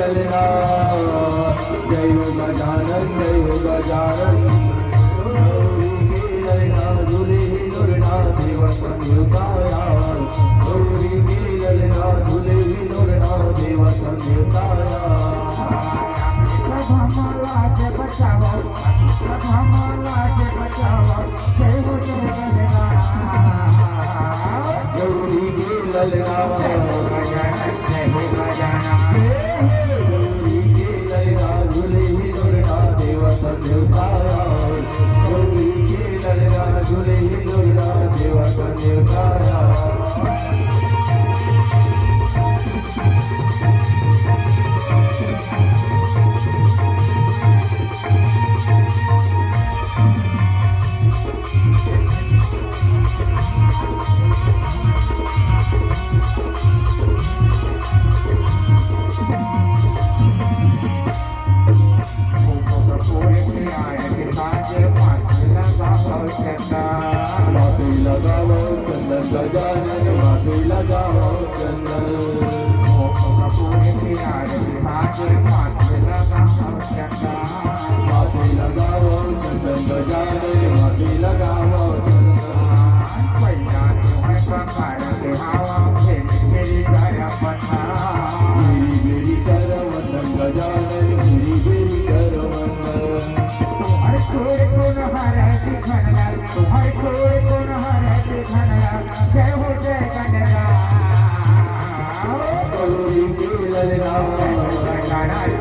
ललना जय हो गजानन जय हो गजानन गौरी की ललना झूले नुरना देव संयुक्ताया गौरी की ललना झूले नुरना देव संयुक्ताया हमारा के बचाओ हमारा के बचाओ जय हो गजानन गौरी की ललना जय हो गजानन गौरी की ललना झूले नुरना देव संयुक्ताया गौरी की ललना झूले नुरना देव संयुक्ताया गजानन माथे लगाओ चंदन माथे लगाओ चंदन गजानन माथे लगाओ मेरी बेरी कर वंदन गजानन मेरी बेरी कर वंदन तुम्हारे कौन हरे दिखना तुम्हारे कौन हरे दिखना जय हो जय गजानन गौरी की ललना जय हो गजानन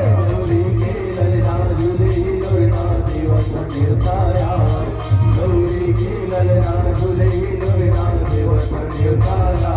गौरी की ललना झूले नुरना देव संयुक्ताया गौरी की ललना झूले नुरना देव संयुक्ताया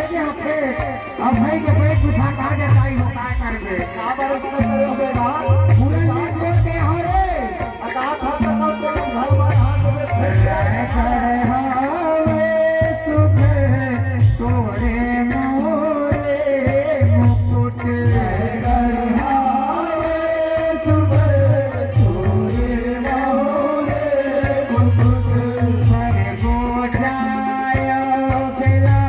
अब भाई के पेट कुछा कहा जाता है होता है करके आप बार उसमें करे हो गए ना पूरे लाख जोड़ के हरे आकाश हाथ का तो घर बार हाथ में करे हवे सुबह तोरे मोरे मुकुट कर हवे सुबह तोरे मोरे मुकुट करे गो जायो चला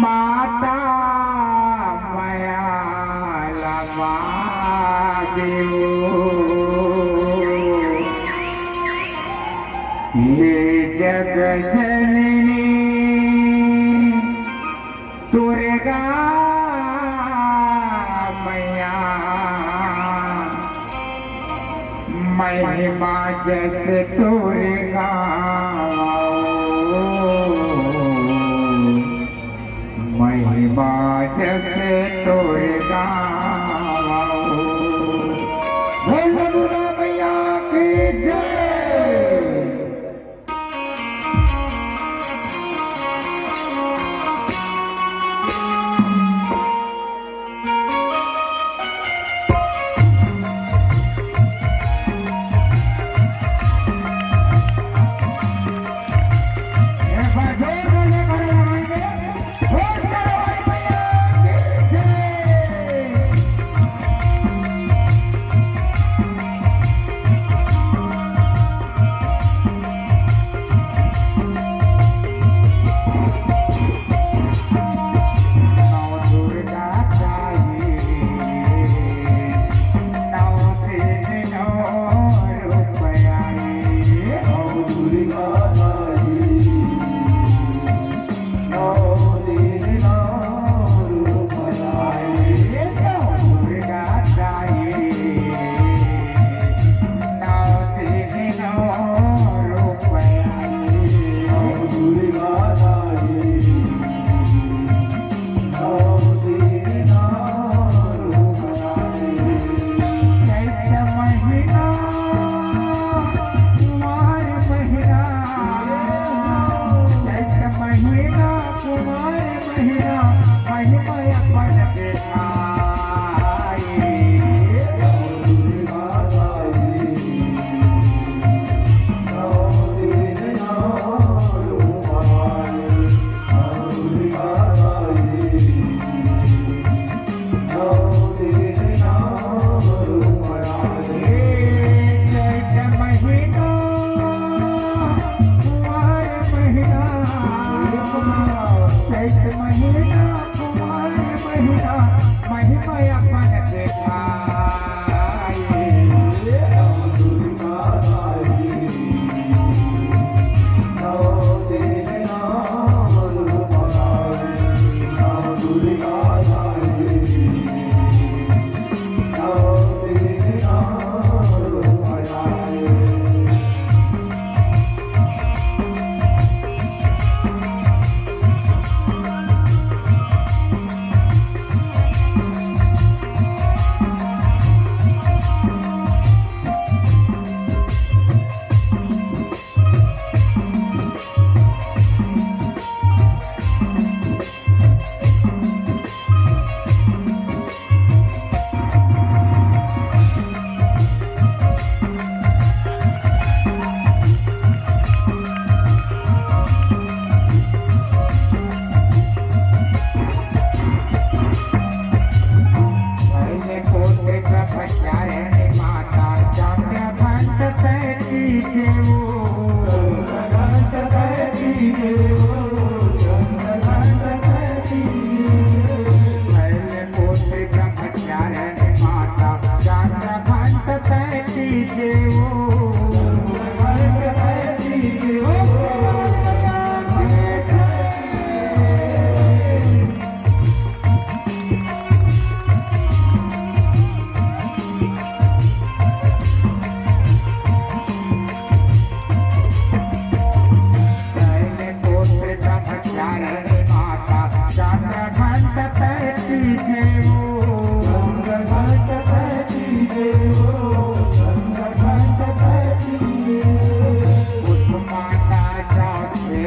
माता मया लगा ये जग जननी दुर्गा मैया महिमा जस दुर्गा महिमा जस दुर्गा दुर्गा मैया की जय।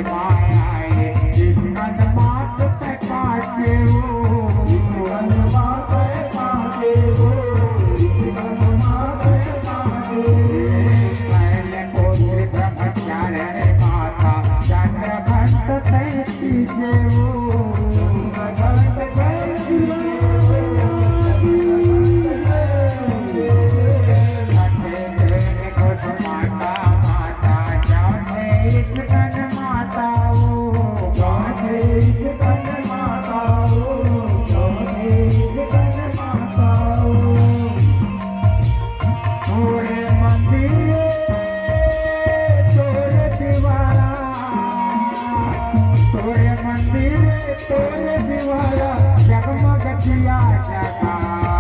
मायाए इसकन मात पे काटे वो इसकन मात पे काटे वो इसकन मात पे काटे पहले पुत्र ब्रह्मचारिणी माता चंद्रघंट तैती से वो चंद्रघंट तैती तोरे दीवारा जगमग किया जगाए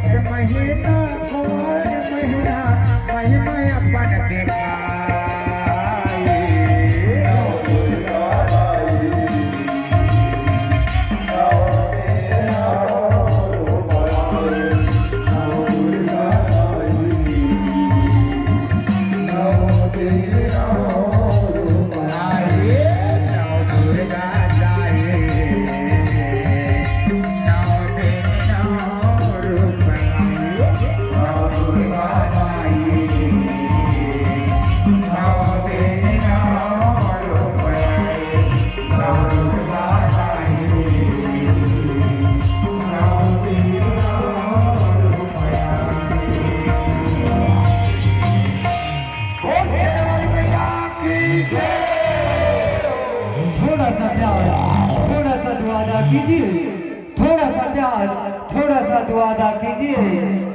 चैत महीना कुंवर महीना महिमा अपन दिखाए कीजिए, थोड़ा सा प्यार, थोड़ा सा दुआ अदा कीजिए।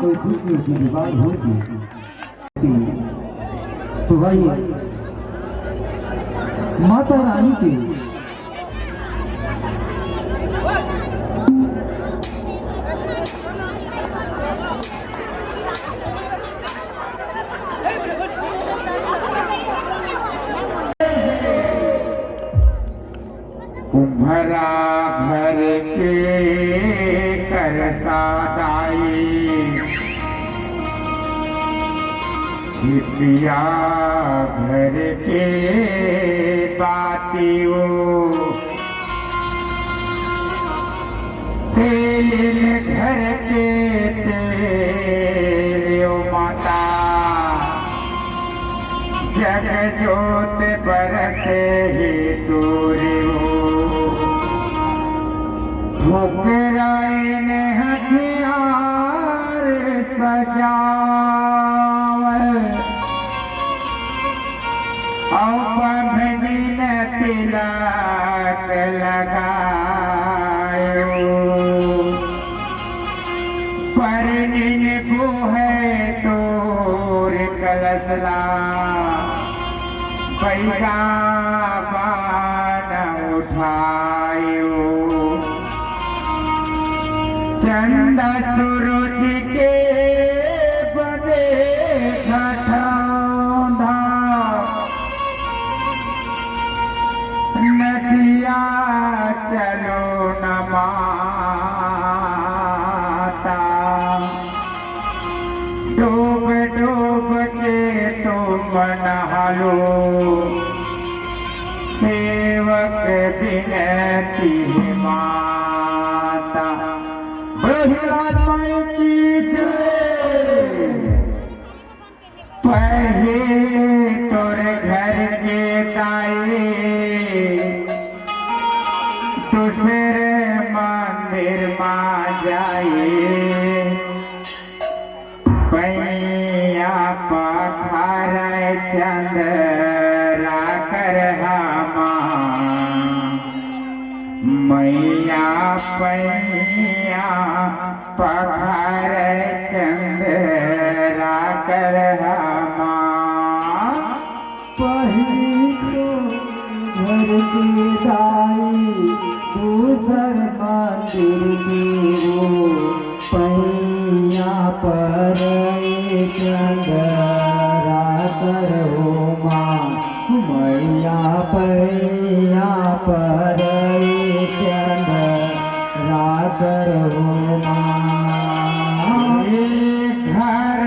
कोई खुशी की बात होती तो भाई माता रानी की कुम्हरा घर के कर सादाई छिपिया घर के बातियों तेल घर के तेलियो माता जग जोत बरसे ही सूर्यो ठुकराए हथियार सजावल औपधनि न तिलक लगायो परनिन को है तोर कलसला पैगा बान उठायो चंदा सूरज के बने ठठौंधा नदिया चलो न माता डूब डूब के तुम नहालो सेवक बिनती माता माई की जय पहले तोर घर के दाए दूसरे मंदिर मां जाए पैया पखार चंद्रा कर हमा मैया पैया पखार चंद्रा कर हमा पहली तो घर की दाई दूसर मंदिर की वो पैया पर चंद्रा कर हो माँ मैया पैया पर चंद्रा कर हो माँ घर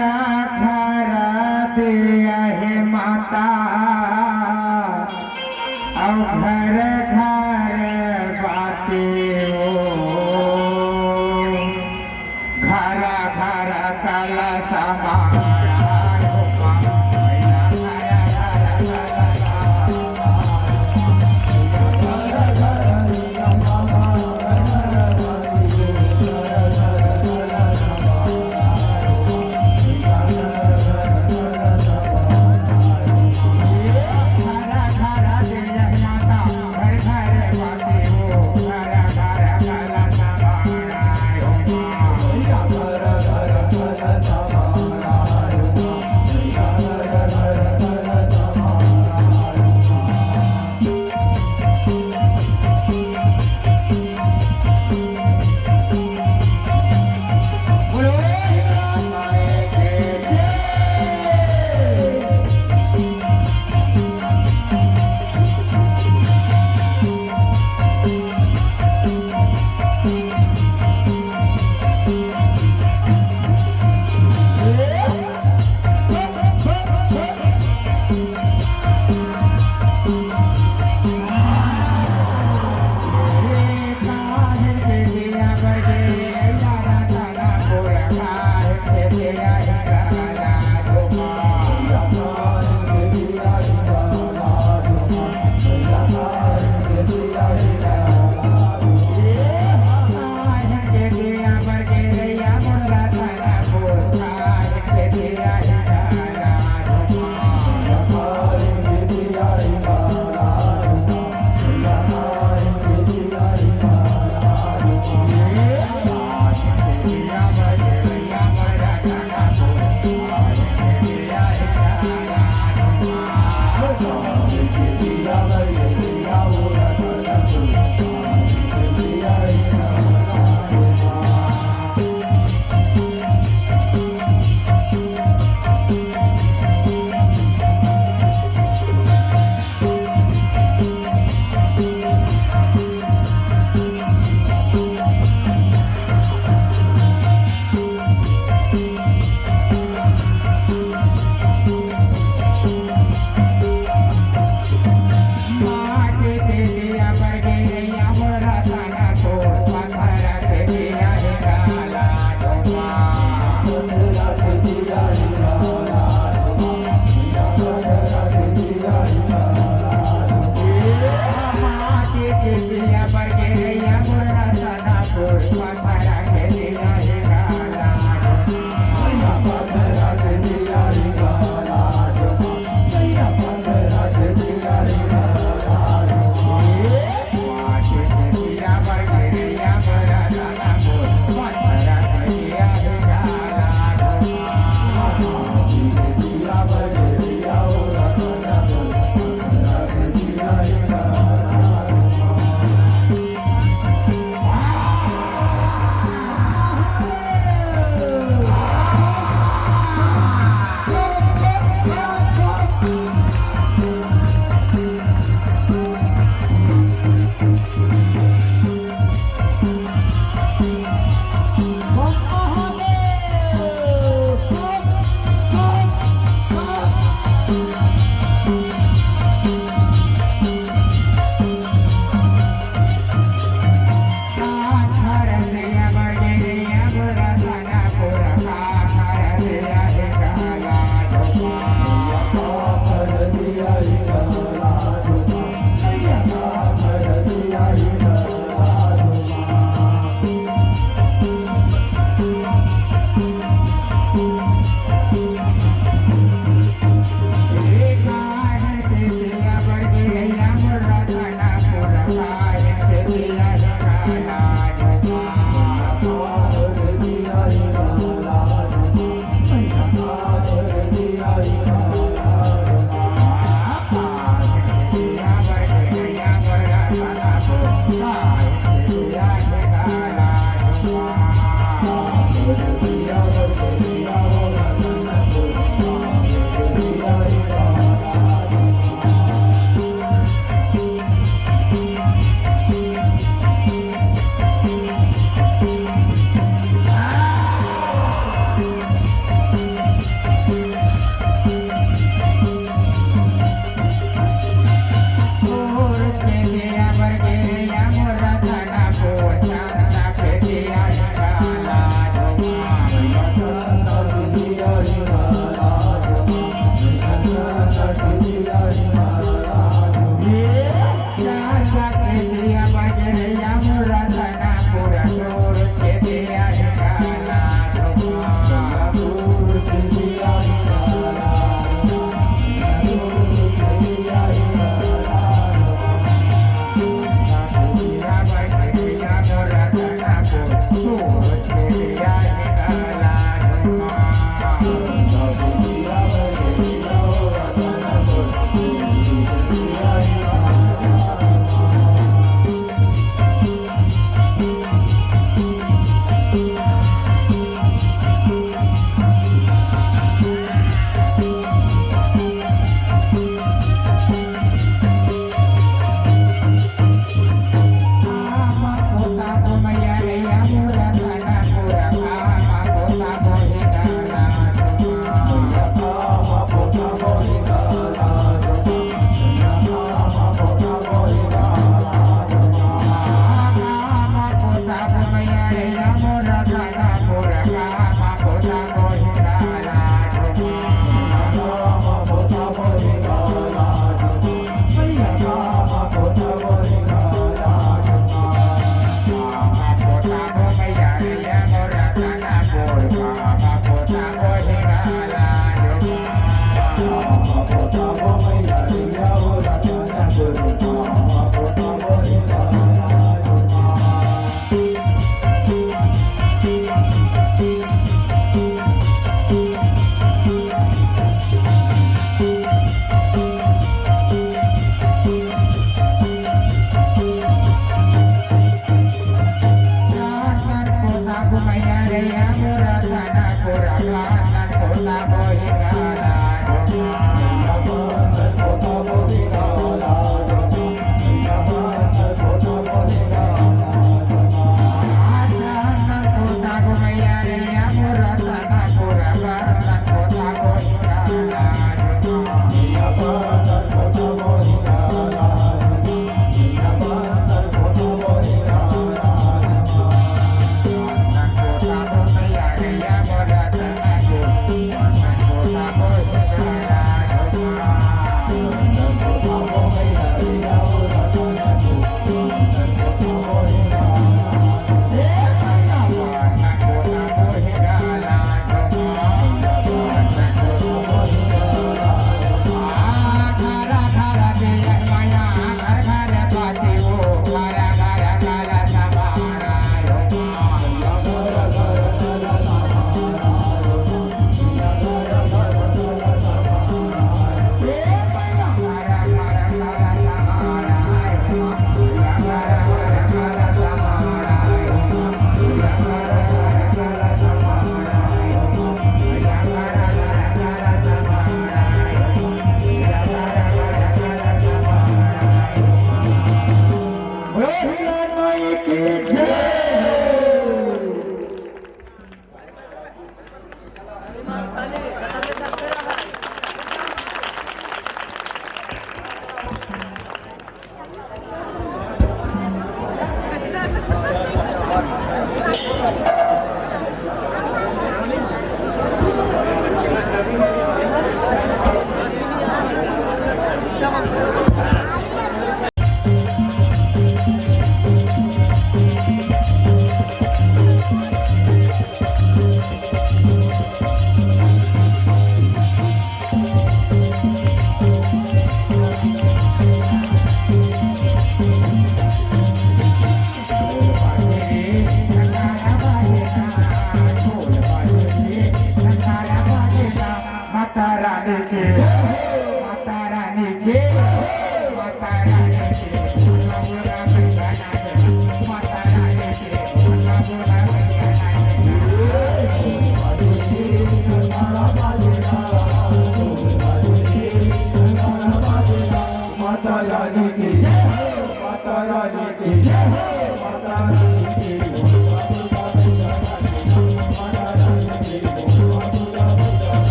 घर दिया है माता और घर घर बाती हो घर घर कल समा घर घर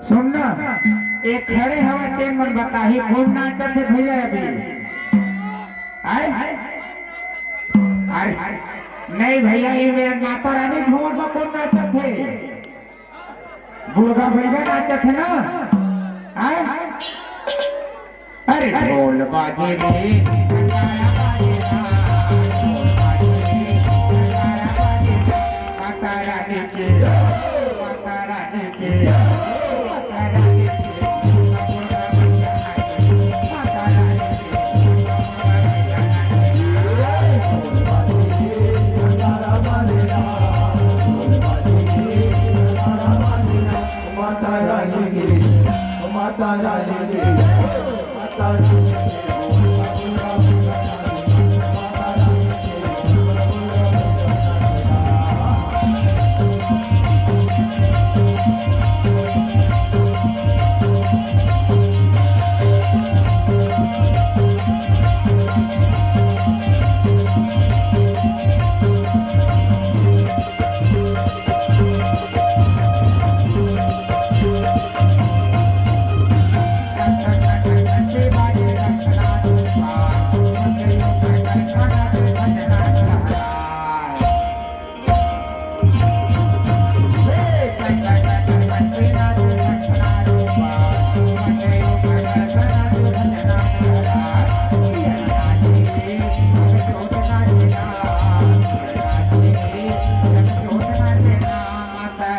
सुनना एक खड़े हवा तेन मन बताही कौन नाचत है भैया अभी आए अरे नहीं भैया ये मेरे माता रानी भवन में कौन नाचत है बुढ़ा भैया नाचत है ना आए अरे ढोल बाजे रे माता रानी के Hare माता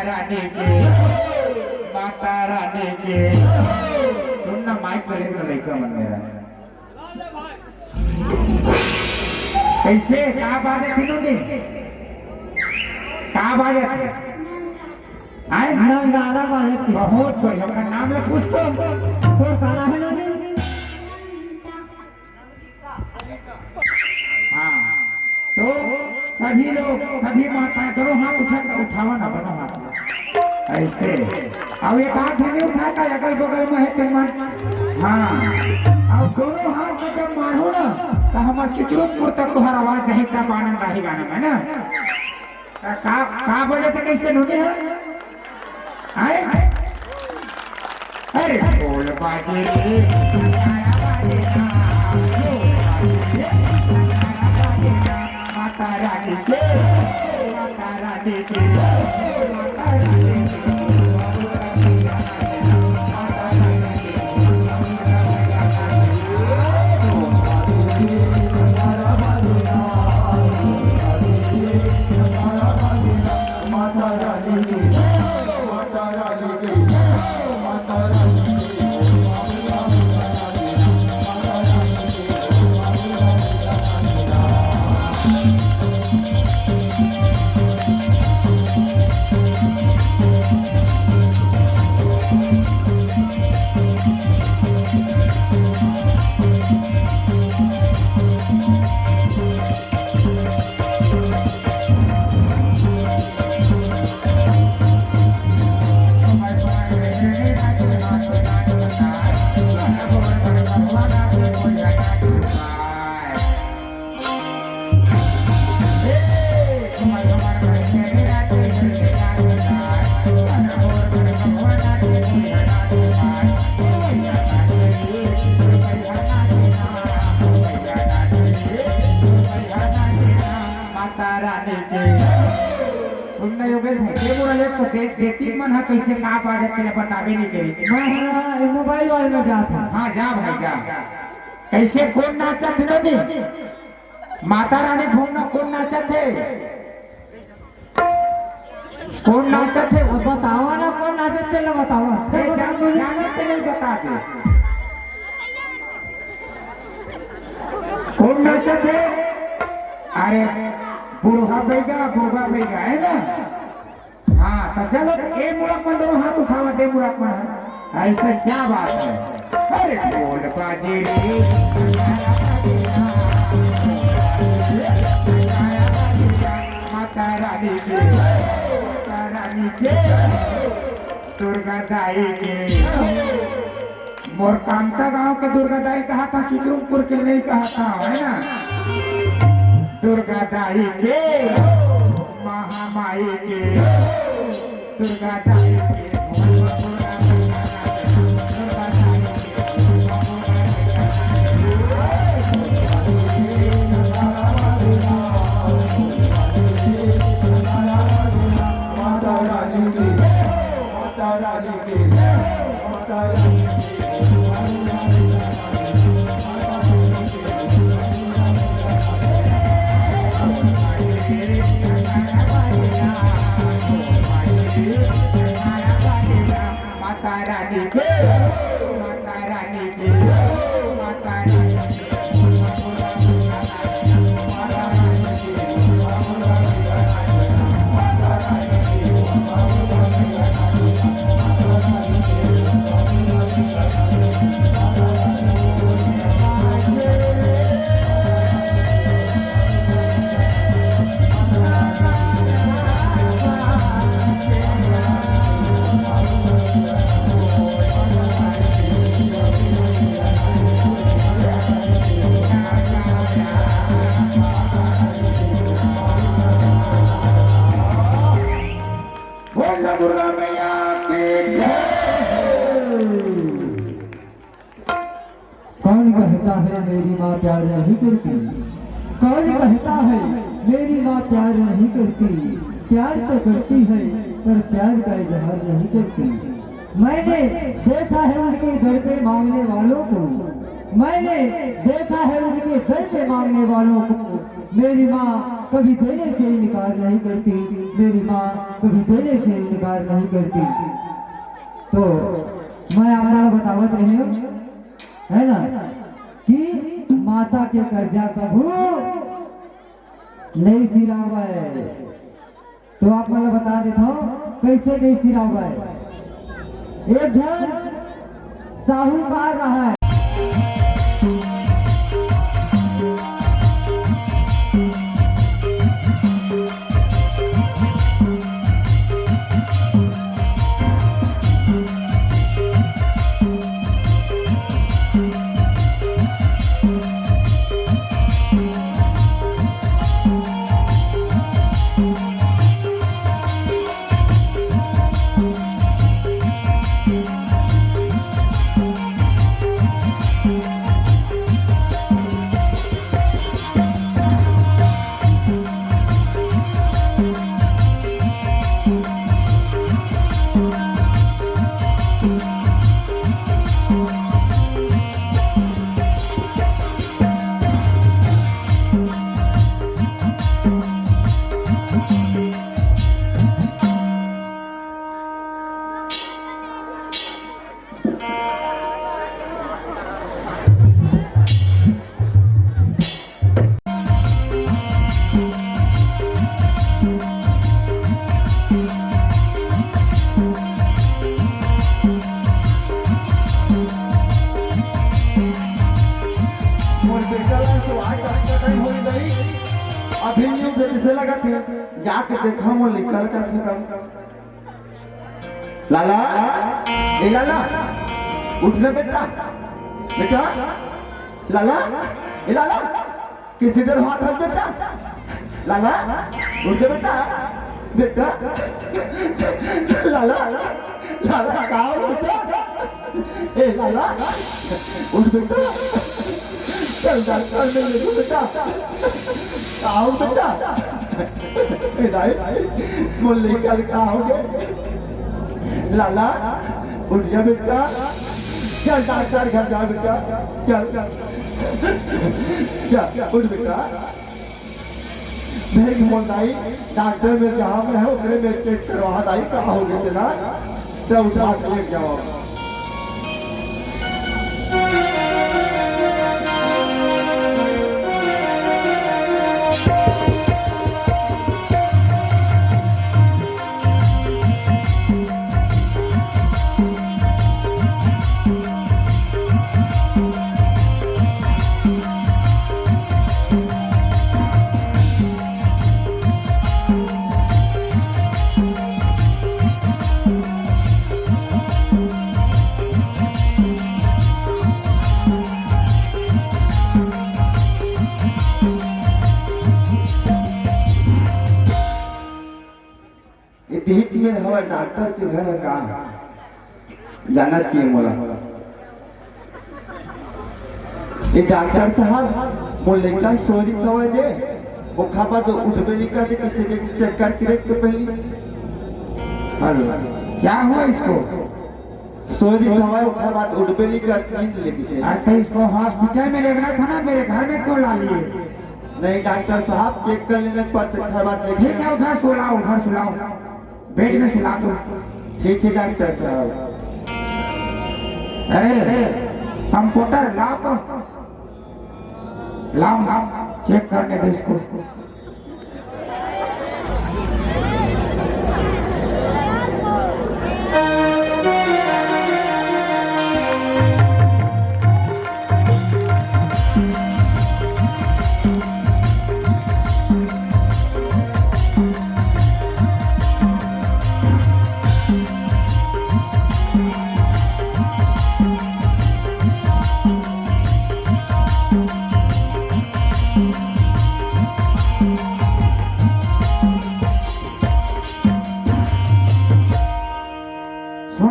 रानी की माता रानी सुनना माइक पर एक लड़का मन मेरा कैसे कहा बात है तीनों कहा बात है आए दादा बात बहुत कोई अपना नाम ले पूछ तो खाना है ना हाँ तो सभी लोग सभी माताएं करो हाथ उठावा ना बनो हाथ ऐसे अब एक हाथ नहीं उठाता अगल बगल में है तेमन हाँ अब दोनों हाथ में जब मारो ना तो हमारे चित्रपुर तक तुम्हारा आवाज नहीं का आनंद रही गाना में ना का बजे तक कैसे ढूंढे हैं आए अरे बोल बाजे माता रानी के माता रानी के माता रानी देती मन है कैसे कहा बात पहले बतावे नहीं गई मैं मोबाइल वाले में जाता हाँ जा भाई जा कैसे कौन नाचत थे माता रानी घूमना कौन नाचत थे कौन नाचत थे अब बताओ ना कौन नाचत थे ना बताओ नहीं बता दे कौन नाचत थे अरे बूढ़ा बेगा है ना हाँ तो चलो ए मुड़क में दोनों हाथ उठावा दे मुड़क में ऐसा क्या बात है अरे बोल बाजी माता रानी के दुर्गा दाई के मोरकांता गांव के दुर्गा दाई कहा था चित्रपुर के नहीं कहा था है ना दुर्गा दाई के महामाई के दुर्गा दाई के माता रानी की माता रानी की माता रानी माता रानी के माता रानी के माता रानी माता दुर्गा मैया के कौन कहता है मेरी माँ प्यार नहीं करती? कौन कहता है मेरी माँ प्यार नहीं करती? प्यार तो करती है पर प्यार का इजहार नहीं करती। मैंने देखा है उनके घर पे मांगने वालों को, मैंने देखा है उनके घर पे मांगने वालों को। मेरी माँ कभी देने से इनकार नहीं करती, मेरी माँ कभी देने से इनकार नहीं करती। तो मैं आपको बतावत रही हूँ है ना कि माता के कर्जा कभू नहीं सिरावे। तो आप मैं बता देता हूँ कैसे नहीं सिरावे। एक जन साहूकार रहा है, जाके देखा वो निकल कर लाला ए लाला उठने बेटा बेटा लाला ए लाला किसी देर हाथ हाथ बेटा लाला उठे बेटा बेटा लाला लाला कहाँ बेटा ए लाला उठ बेटा चल डॉक्टर ने ले बेटा आओ बेटा बोले कल कहा हो गए लाला उठ जा बेटा चल डॉक्टर घर जा बेटा चल चल उठ बेटा मेरी मोदाई डॉक्टर में जहाँ में है उसने में चेक करवा दाई कहाँ हो गए ना सब उठा ले जाओ। बीच में हमारे डॉक्टर के घर का जाना चाहिए मोला। ये डॉक्टर साहब बोले का स्टोरी कवर दे वो खापा तो उठबेली का दे किसी के चेक करके तो पहले हेलो क्या हुआ इसको स्टोरी सवाल उठा बात उठबेली का नींद लेके अच्छा इसको हॉस्पिटल में लेना था ना मेरे घर में क्यों ला लिए? नहीं डॉक्टर साहब चेक कर लेने पर बात ठीक है उधर सुलाओ बेड में सुला दो। ठीक है डॉक्टर साहब। अरे कंप्यूटर लाओ तो लाओ चेक करने दो इसको।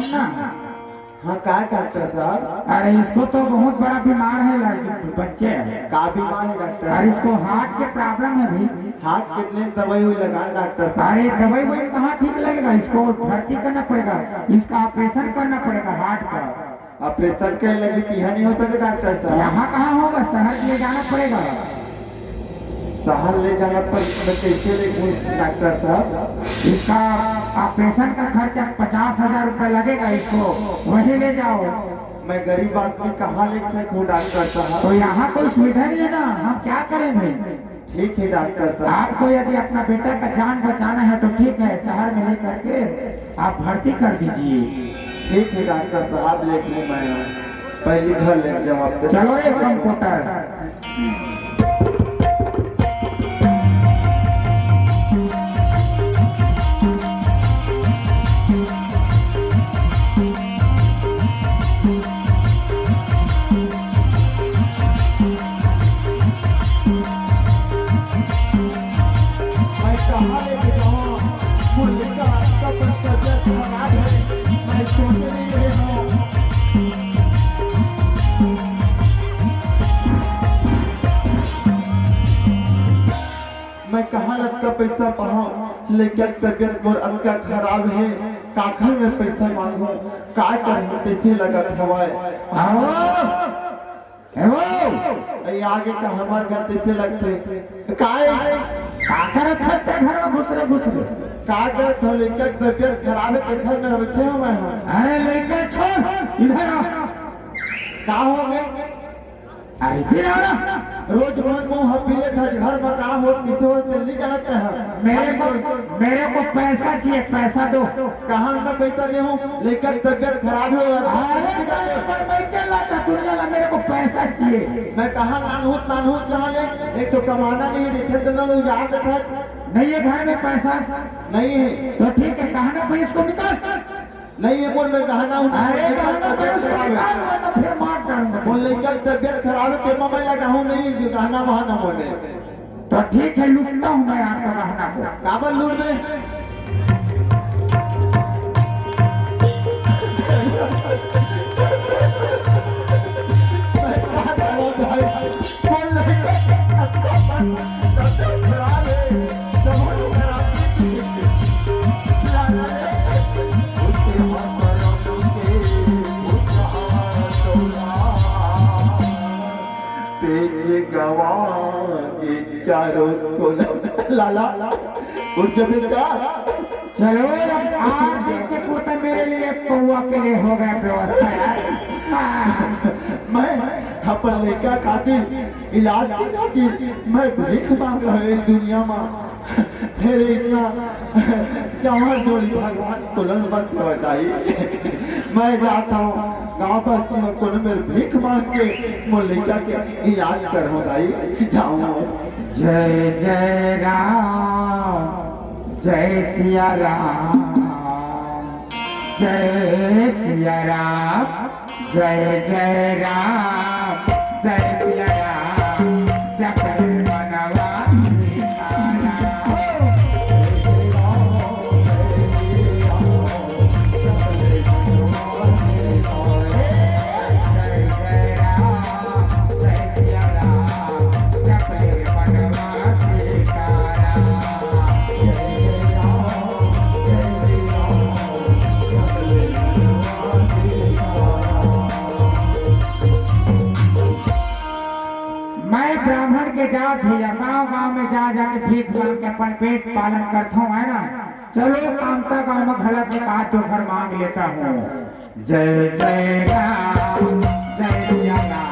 सुनना। हाँ का डॉक्टर साहब? अरे इसको तो बहुत बड़ा बीमार है लड़के बच्चे है। का बीमार है डॉक्टर? अरे इसको हार्ट के प्रॉब्लम है भी। हाथ कितने दवाई हुई लगा डॉक्टर साहब? अरे दवाई वही कहाँ ठीक लगेगा, इसको भर्ती करना पड़ेगा, इसका ऑपरेशन करना पड़ेगा हार्ट का। ऑपरेशन के लगी यहाँ नहीं हो सके डॉक्टर साहब? यहाँ कहाँ होगा, शहर ले जाना पड़ेगा। शहर ले जाना पर कैसे ले डॉक्टर साहब? इसका ऑपरेशन का खर्चा 50,000 रुपये लगेगा, इसको वहीं ले जाओ। मैं गरीब आदमी कहाँ ले सकूँ डॉक्टर साहब? तो यहाँ कोई सुविधा नहीं है ना, हम क्या करें भाई। ठीक है डॉक्टर साहब। आपको यदि अपना बेटा का जान बचाना है तो ठीक है, शहर में लेकर के आप भर्ती कर दीजिए। ठीक है डॉक्टर साहब, लेट ले मैं पहले घर ले जवाब। चलो ये कंप्यूटर। मैं कहाँ लगता पैसा पाऊँ, लेकिन तबियत और अनका खराब है, काखर में पैसा मांगू, का करूँ कैसे लगा हवाए। आगे का हमारे घर कैसे लगते काय घर में घुस रहे का करत हो, लेकिन तबियत खराब है घर में बैठे हो मैं। अरे लेकर छोड़ इधर आ। का हो गए? अरे फिर आ ना। रोज मुँह पीले घर में काम हो किसी हो जल्दी जाते हैं। मेरे को पैसा चाहिए, पैसा दो। कहाँ मैं पैसा नहीं हूँ, लेकिन तबियत खराब हो। मेरे को पैसा चाहिए। मैं कहाँ नानहूत कहाँ ले, एक तो कमाना नहीं देखे तो ना याद रखा नहीं है घर में पैसा नहीं है। तो ठीक है, कहना भाई इसको निकाल। नहीं है बोल, मैं कहना हूँ। अरे फिर मार डालूंगा। बोल लेकर तबियत खराब है तो मैं लगा हूँ नहीं जो कहना वहाँ न बोले। तो ठीक है, लूटता हूँ मैं आपका गहना को। काबल लूट में चारों को लाला उठ बेटा। चलो अब 8 दिन के पोता मेरे लिए पौवा के लिए हो गया व्यवस्था यार। मैं अपन लेकर खातिर इलाज की खातिर मैं भीख मांग रहा हूँ दुनिया में। फिर इतना जहाँ जोड़ी भगवान तुरंत बस बताई। मैं जाता हूँ गाँव पर को मेरे भीख मांग के मुलिका के इलाज करवाई जाऊँ। जय जय राम, जय सिया राम, जय सिया राम, जय जय राम, जय सिया राम, जय मनवा जात भैया गाँव में जा जाके भीख मांग के अपन पेट पालन करता हूँ, है ना। चलो कामता गाँव में गलत में कहा तो घर मांग लेता हूँ। जय जय राम, जय सिया राम,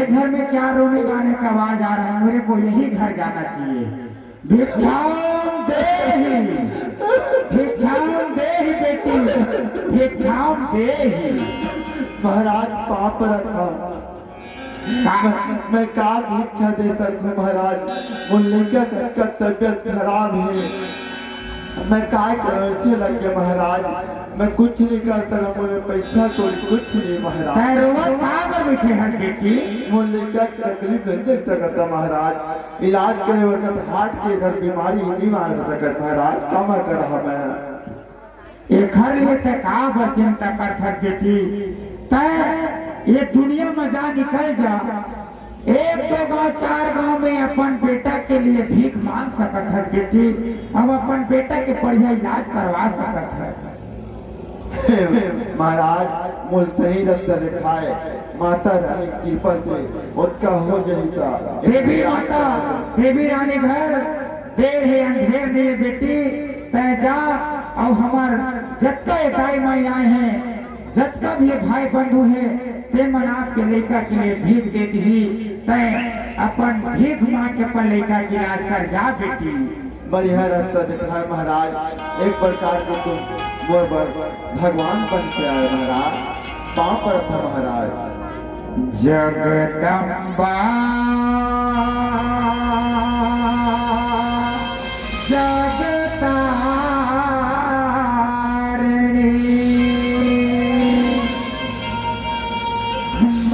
घर में क्या रोने गाने का आवाज आ रहा है, मेरे को यही घर जाना चाहिए। भिक्षाम देहि, भिक्षाम देहि बेटी, भिक्षाम देहि। महाराज पाप रखा मैं का भिक्षा दे सकूं महाराज। मुल्लिका का तबियत खराब है, मैं काय ऐसे लग गया महाराज। मैं कुछ नहीं कर सकता, मुझे पैसा तो कुछ नहीं महाराज। रोज कहाँ पर बैठे हैं बेटी? मुल्लिका की तकलीफ नहीं देख सकता महाराज। इलाज करे वक्त हार्ट की अगर बीमारी नहीं मांग सकता महाराज, कमा कर रहा मैं। एक हर लिए तक कहाँ पर चिंता कर सकती बेटी? तय ये दुनिया में जा निकल जा, एक दो गांव चार गांव में अपन बेटा के लिए भीख मांग सकत है बेटी। हम अपन बेटा के बढ़िया इलाज करवा सकत है महाराज। मुल्तही रफ्त दिखाए माता रानी की कृपा से उसका हो जाएगा। देवी माता, देवी रानी घर देर है अंधेर नहीं है बेटी। तय जा और हमार जत्ता दाई माई आए हैं, जत्ता भी भाई बंधु है, ते मन आपके लड़का के लिए भीख देती ही। तय अपन भीख मांग के अपन लड़का की इलाज कर जा बेटी। बढ़िया रास्ता दिखाए महाराज। एक प्रकार को तुम भगवान बन के आए महाराज। पाँव पर था महाराज। जगदम्बा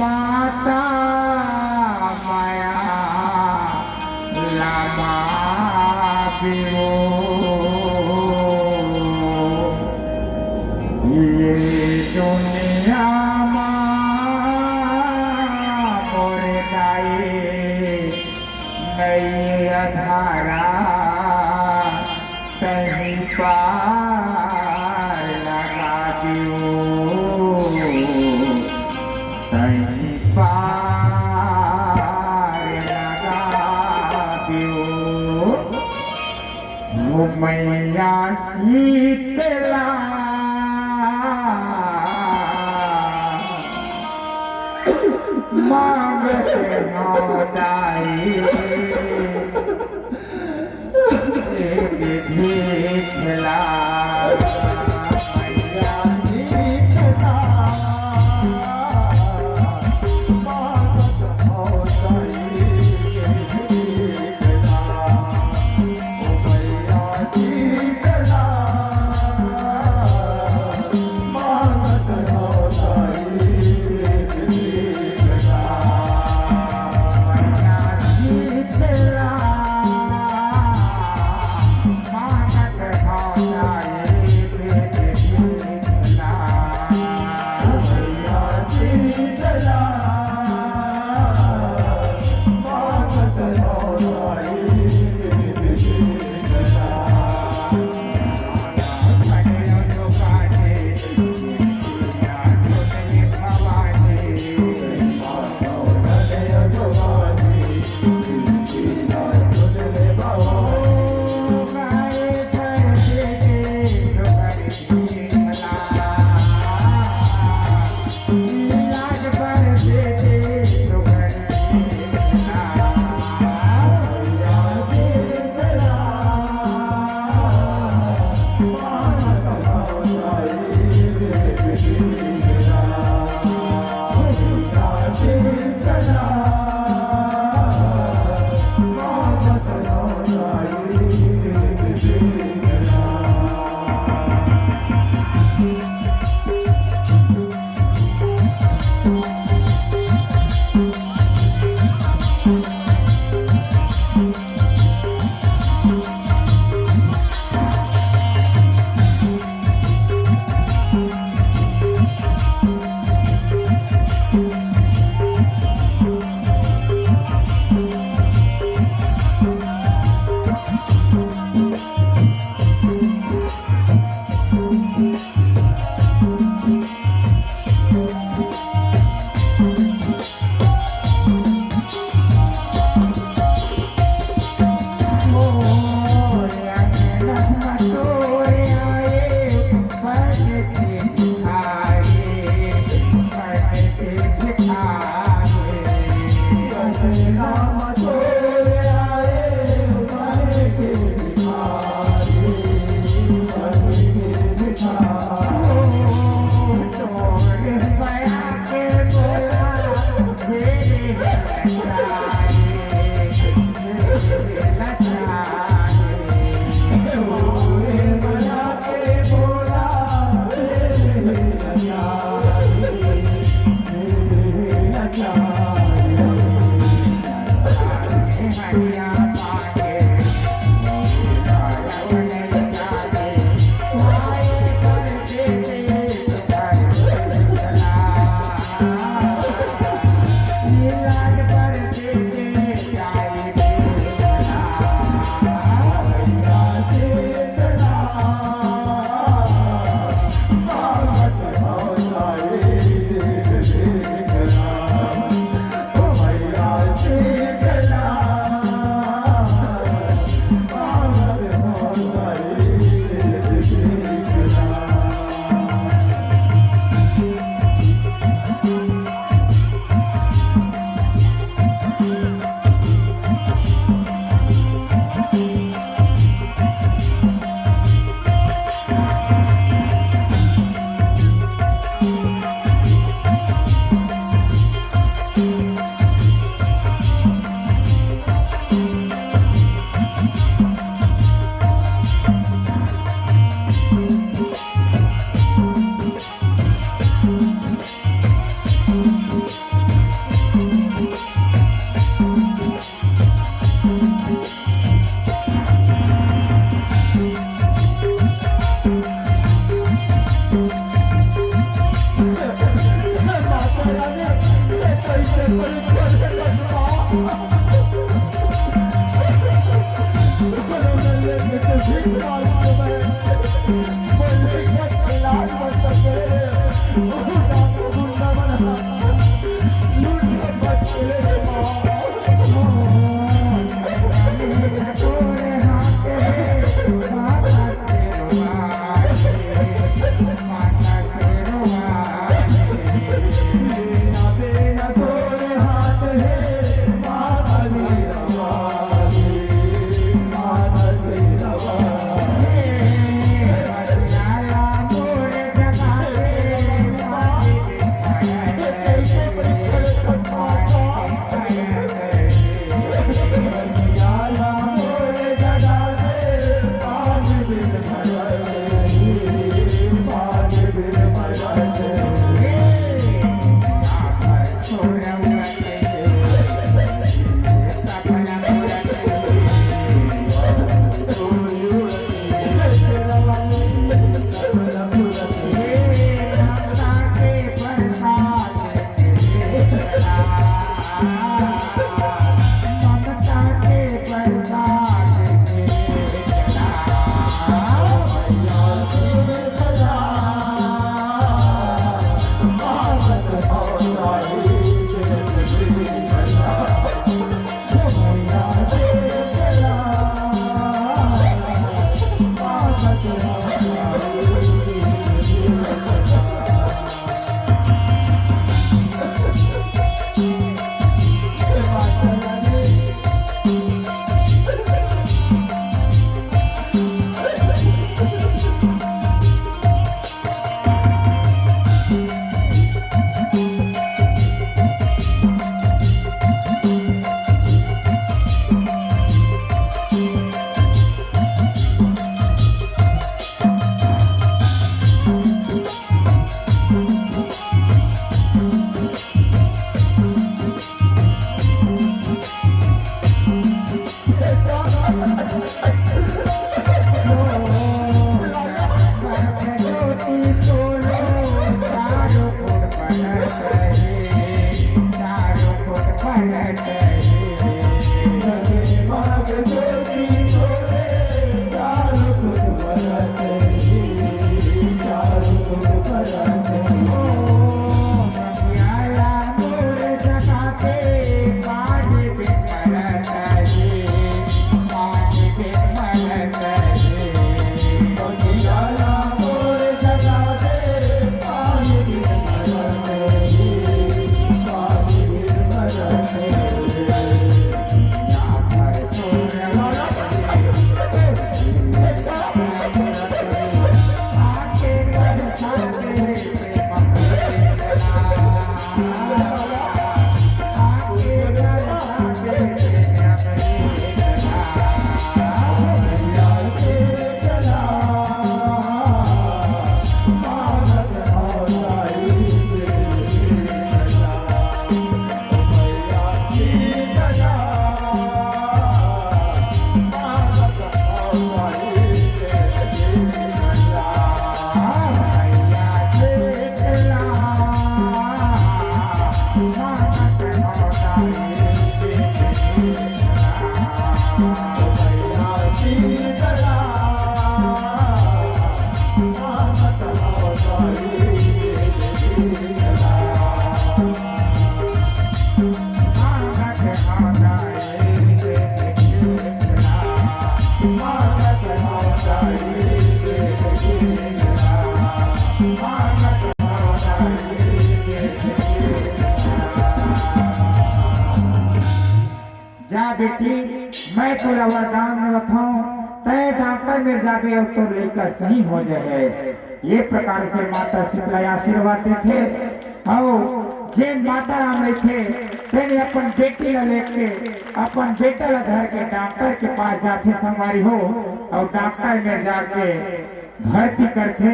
माता माया लामा पिरो ये दुनिया मोर गाए नई अधारा कहीं पार लगा दियो, कहीं पार लगा दियो। वो मैया शीतला मांगते नौदाई एक ढीठला बेटी मैं तो वरदान में बताऊं तय डॉक्टर में जाके अब तो लेकर सही हो जाए। ये प्रकार से माता शीतला आशीर्वाद देते और जे माता राम थे तेने अपन बेटी ला लेके अपन बेटा ला घर के डॉक्टर के पास जाते संगवारी हो और डॉक्टर में जाके भर्ती करते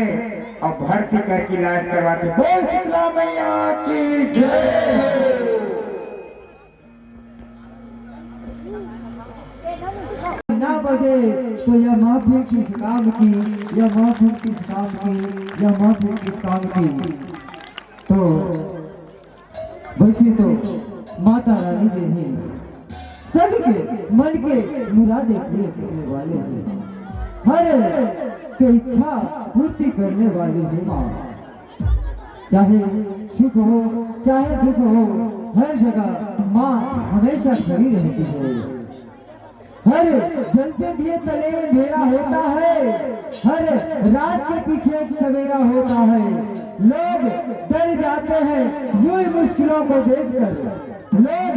और भर्ती करके इलाज करवाते। बोल शीतला मैया की जय। ना बजे तो यह माफी किस काम की, यह माफी किस काम की, यह माफी किस काम की। तो वैसे तो माता रानी के ही सबके मन के मुरादे पूरे करने वाले हैं, हर की इच्छा पूर्ति करने वाली है माँ। चाहे सुख हो चाहे दुख हो, हर जगह माँ हमेशा खड़ी रहती है। हर जलते दिए तले अंधेरा होता है, हर रात के पीछे एक सवेरा होता है। लोग डर जाते हैं यूं ही मुश्किलों को देखकर, लोग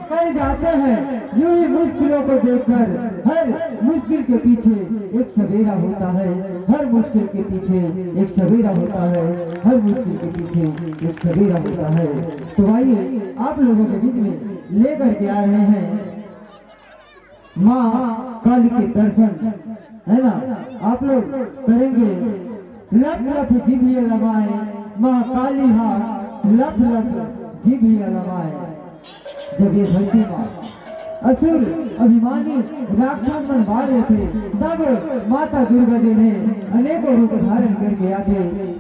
डर जाते हैं यूं ही मुश्किलों को देखकर। हर मुश्किल के पीछे एक सवेरा होता है, हर मुश्किल के पीछे एक सवेरा होता है, हर मुश्किल के पीछे एक सवेरा होता है। तो आइए आप लोगों के बीच में लेकर के आ रहे हैं माँ काली के दर्शन, है ना। आप लोग करेंगे लप लप जिभिया लमाए, माँ काली हाथ लप लप जिभिया लमाए। जब ये धरती माँ असुर अभिमानी राक्षस बन बाढ़ रहे थे, तब माता दुर्गा जी ने अनेकों रूप धारण करके आते।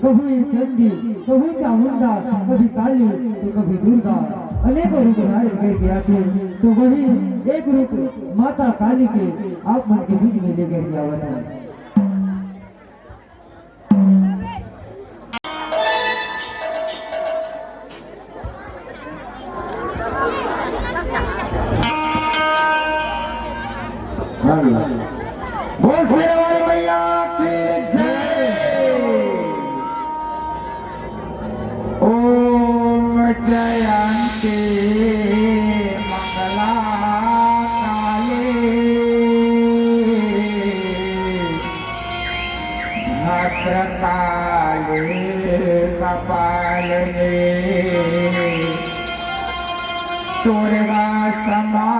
कभी चंडी, कभी चामुंडा, कभी काली तो कभी दुर्गा, अनेकों रूप धारण करके आते। तो वही एक रूप माता काली के आप मन के बीच में लेकर के आवा था। बोल शेरवाली मैया की जय। ओम जयंती मंगला काली भद्रकाली कपालिनी दुर्गा क्षमा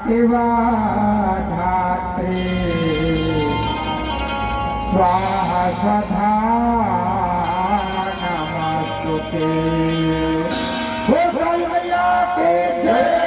शिवा धात्री स्वाहा स्वधा नमस्तुते। गोसाई मैया की जय।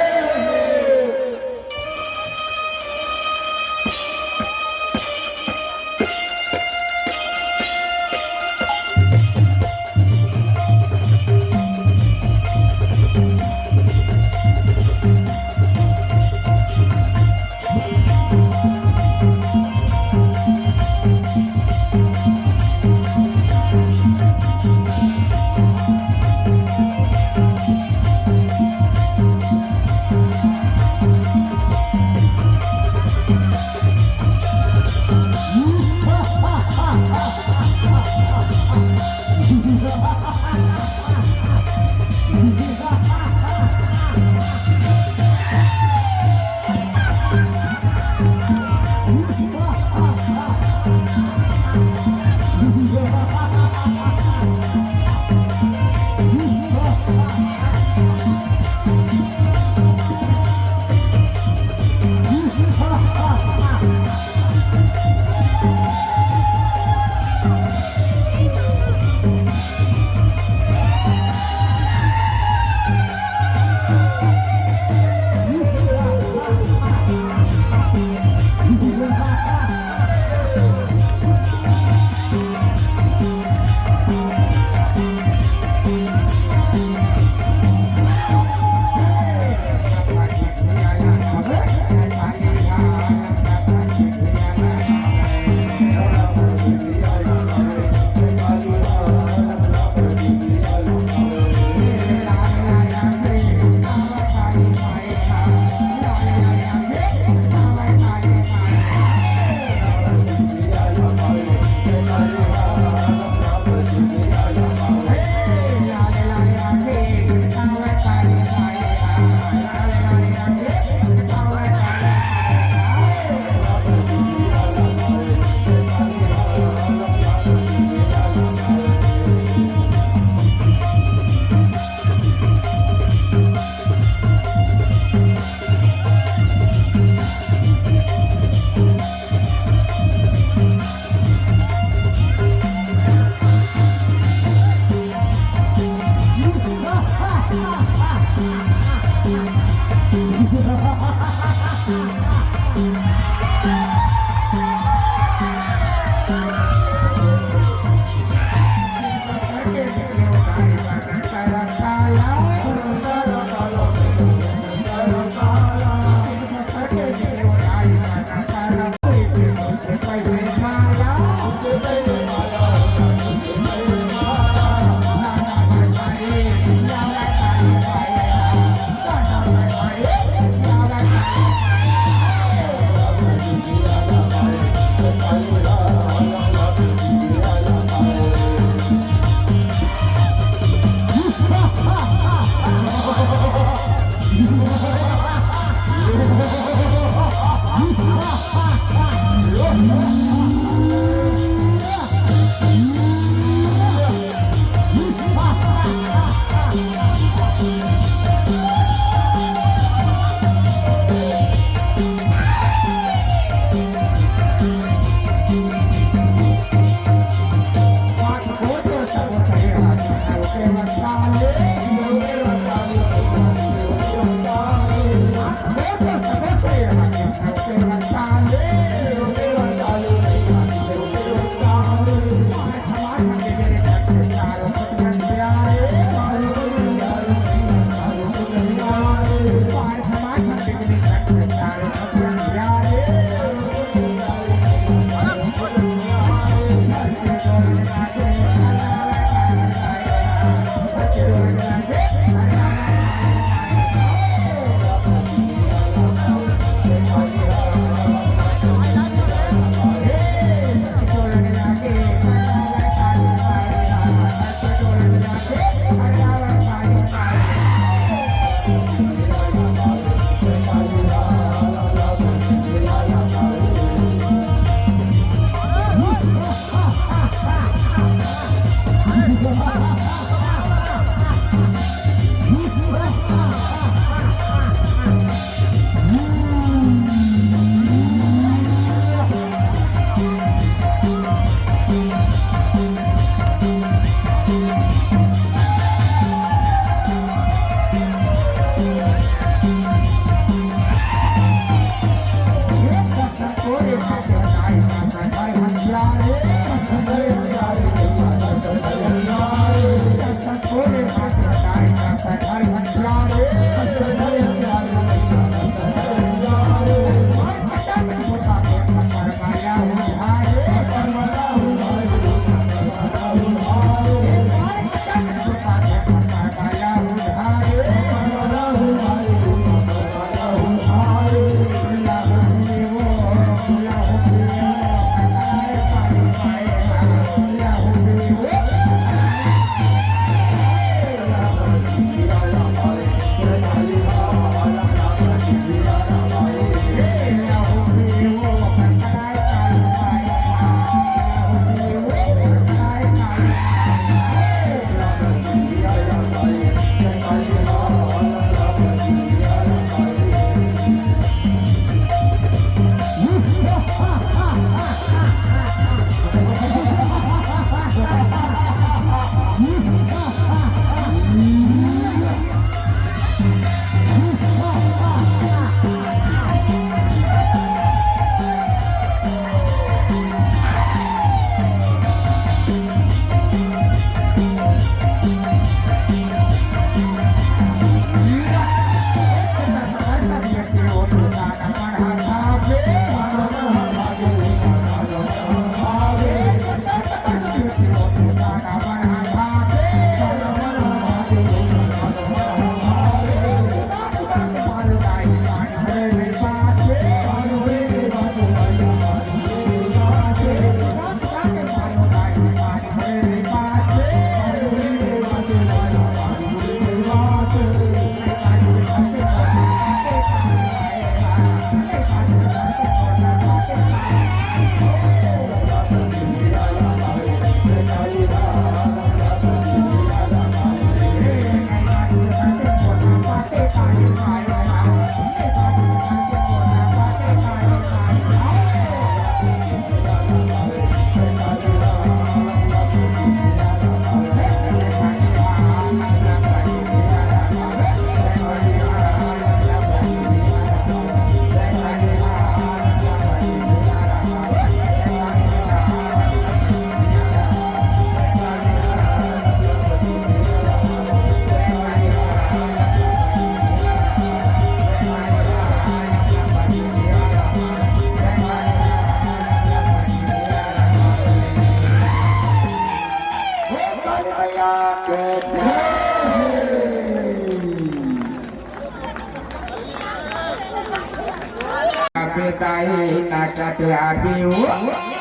ताई नाचत आबी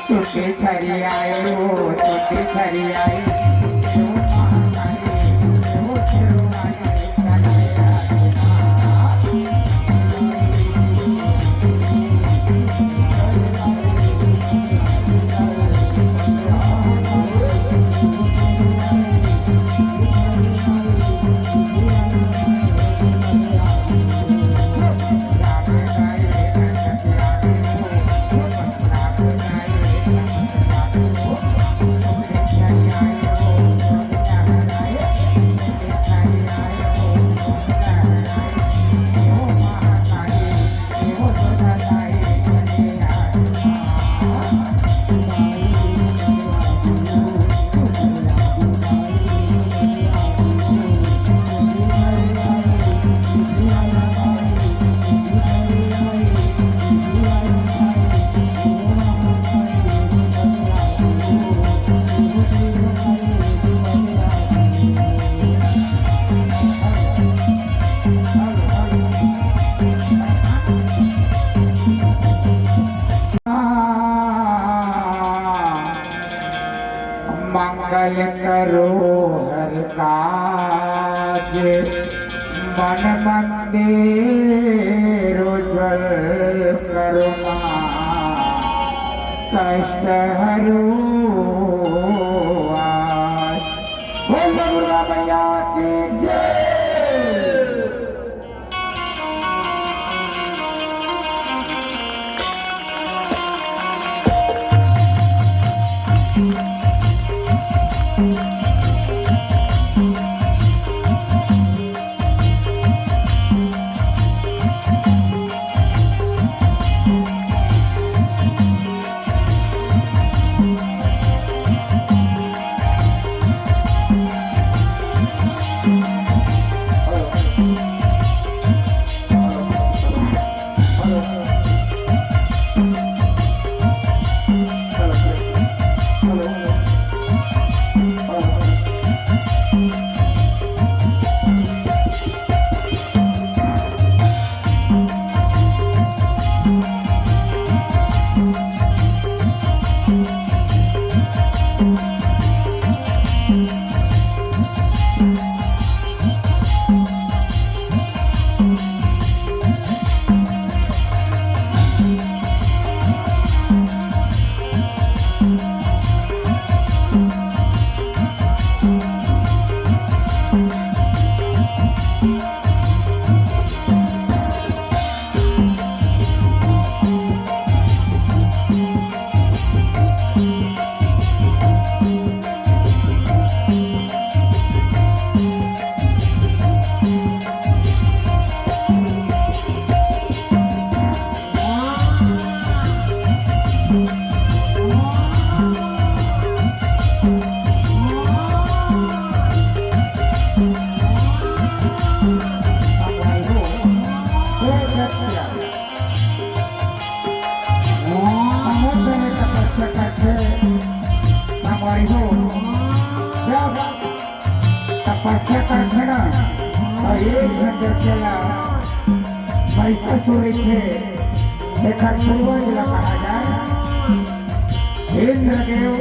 तुझे छरी आयो तुझे छरी आई आज मन मंदिर उज्ज्वल करुणा कष्ट हरो आज। बोल दुर्गा मैया की जय। तपस्या करते ना और एक घंटे चला पैसा चोरी थे एक पूर्वज कहा जाए इंद्रदेव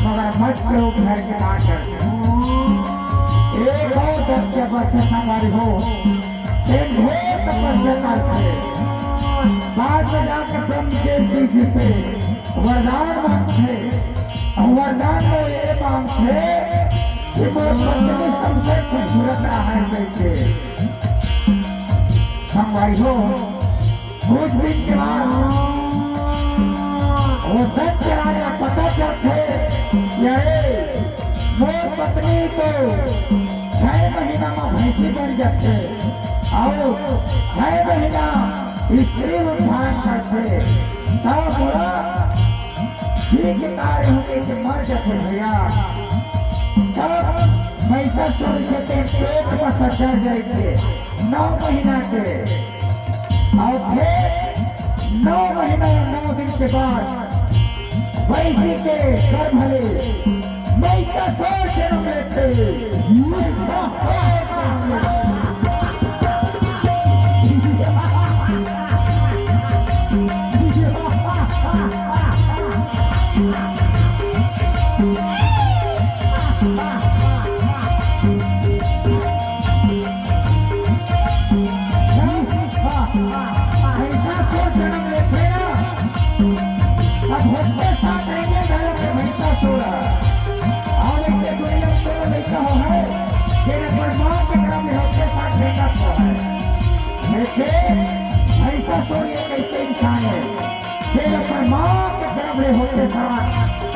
मगरमच्छ के घर के नाटक एक और बच्चा बच्चा हमारी हो एक घोर तपस्या करते बाद में जाकर ब्रह्म के पीछे से वरदान मांगते और वरदान में ये मांगते कि वो पत्नी सबसे खूबसूरत है कैसे हम भाई हो कुछ दिन के बाद वो सब राजा पता चलते वो पत्नी तो 6 महीना में भैंसी बन जाते और 6 महीना स्त्री उद्धार करते तब बोला ठीक कार्य होने के मर जाते भैया पैसा चोरी देते पेट पर सच्चा जाते 9 महीना के और फिर 9 महीना 9 दिन के बाद वैसी के गर्भ ले पैसा सोच जन्म लेते ऐसा सोनिए कैसे इंसान है फिर अपने माँ के तरफ ले होते साथ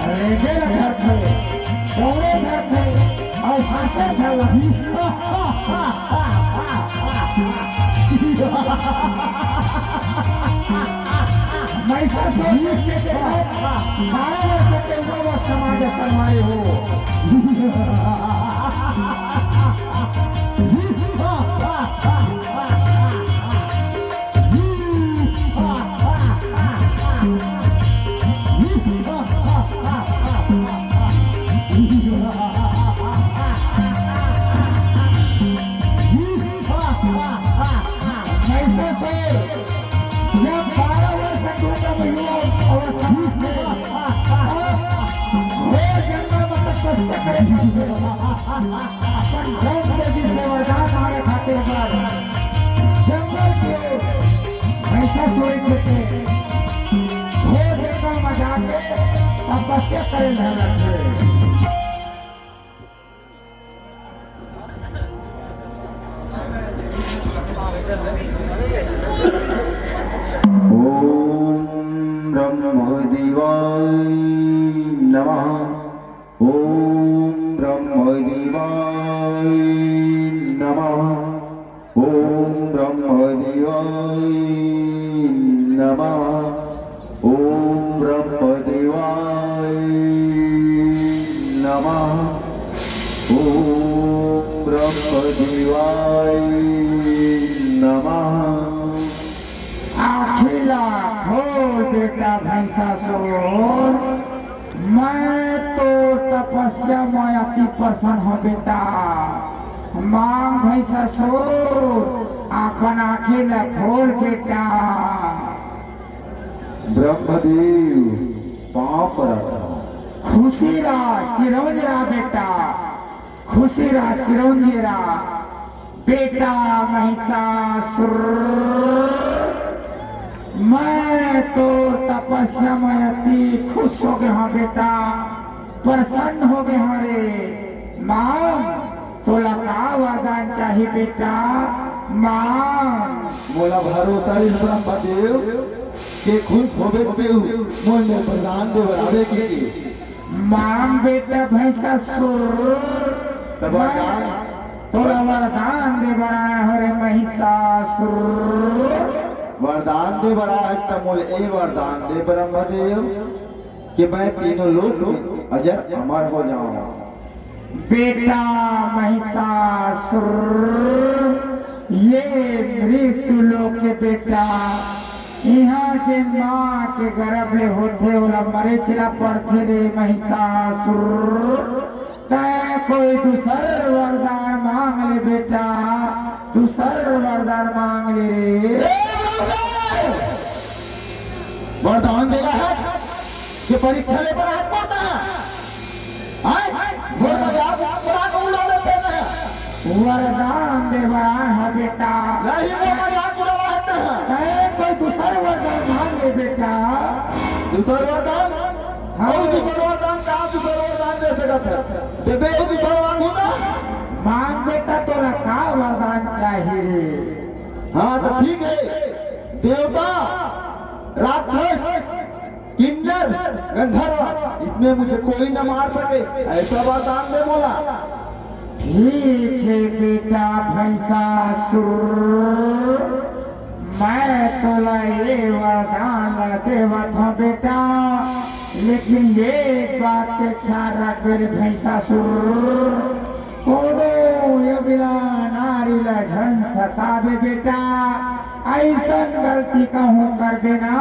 रेगे घर थे दौड़े घर थे और हंसते थे ऐसा सोनिए के 12 वर्ष के ऊपर समाज समाये हो ब्रह्म देवी से वरदान मांगे खातिर पर जंगल के भैंसा सोई थे हो जंगल में जाके तपस्या करे लगे ब्रह्मदेवाय नमः। ओम ब्रह्मदेवाय नमः। ओम ब्रह्मदेवाय नमः। ओम ब्रह्मदेवाय नमः। ओम ब्रह्मदेवाय नमः। आखिला खोल बेटा भैंसासुर, मैं तो तपस्या में अति प्रसन्न हो बेटा। मांग भैंसासुर अपन आखिला खोल बेटा। ब्रह्मदेव पाप खुशी रा चिरंजीरा बेटा, खुशी रा चिरंजीरा बेटा महिषासुर। मैं तो तपस्या में अति खुश हो गया हाँ बेटा, प्रसन्न हो गए हमारे। मां तो लगा वरदान चाहिए बेटा। मां मोला भरोसा इस ब्रह्मदेव के खुश होबे तेऊ मोल में प्रदान दे बराबे की मांग बेटा भैंसासुर, थोड़ा वरदान दे बड़ा हरे महिषासुर। वरदान दे बड़ा है तब मोल ए वरदान दे ब्रह्मदेव कि मैं तीनों लोक में अजर अमर हो जाऊं। बेटा महिषासुर, ये मृत्यु लोक के बेटा यहाँ के माँ के गर्भ में होते वाला मरे चिरा पड़ते रे महिषासुर। तय कोई दूसर वरदान मांग ले बेटा, दूसर वरदान मांग ले रे। वरदान देगा है कि परीक्षा ले पर हाथ पाता है वरदान दे बड़ा है बेटा। कोई दूसरा वरदान मांग ले बेटा। दूसरा वरदान दूसरा वरदान कहाँ दूसरा वरदान दे सकता है? देवे दूसरा वरदान होगा मांग बेटा तो रखा वरदान चाहिए। हाँ तो ठीक है। देवता राक्षस किन्नर गंधर्व इसमें मुझे कोई न मार सके ऐसा वरदान दे बोला। ठीक है बेटा भैंसासुर, मैं तो ये वरदान देवा था बेटा, लेकिन ये बात के ख्याल रख मेरे भैंसासुर। ये बिना नारी लगन सतावे बेटा, ऐसा गलती कहूँ कर देना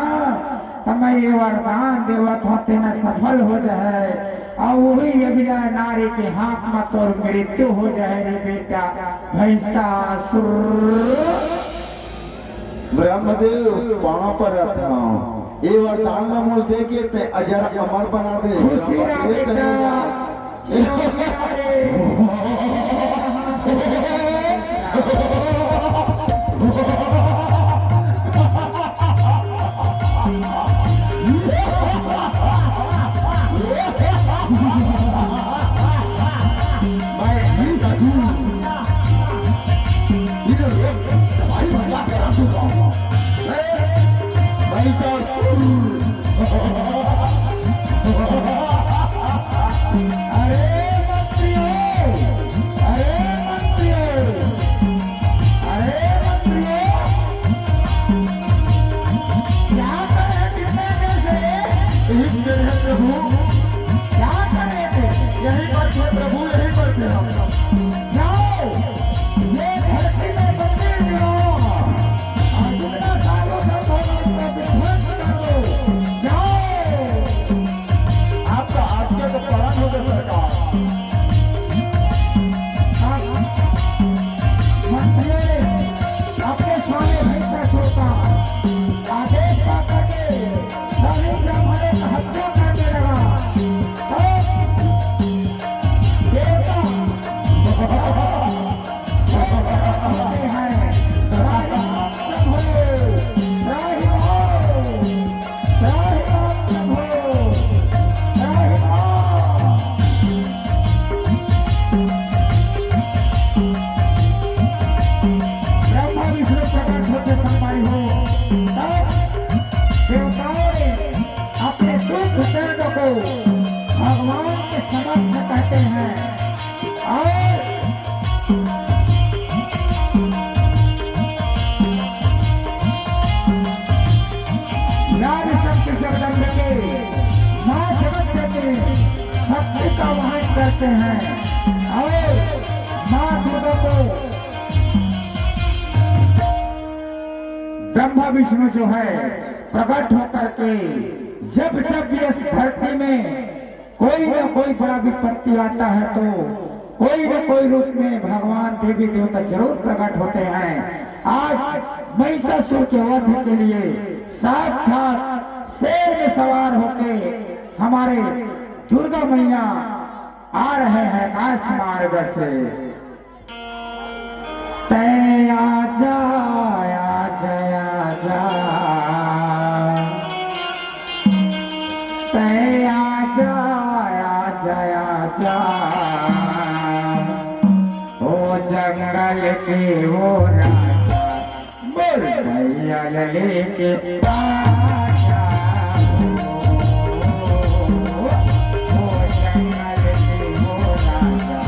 तो मैं ये वरदान देवत होते न सफल हो जाए और वही ये बिना नारी के हाथ में तो मृत्यु हो जाए रे बेटा भैंसासुर। ब्रह्मदेव वहां पर रखा ये वरदान में मुझ देखे थे अजर अमर बना दे। खुशी ना बेटा करते हैं और माँ दुर्गा को ब्रह्मा विष्णु जो है प्रकट होकर के जब जब इस धरती में कोई न कोई बड़ा विपत्ति आता है तो कोई न कोई रूप में भगवान देवी देवता जरूर प्रकट होते हैं। आज महिषासुर के वध के लिए साक्षात शेर में सवार होके हमारे दुर्गा मैया आ रहे हैं आकाश मार्ग से। तय आजा आजा आजा तय आजा आजा आजा ओ जंगल के वो राजा बोल भैया लेके आजा ओ जंगल के वो राजा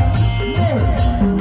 बोल भैया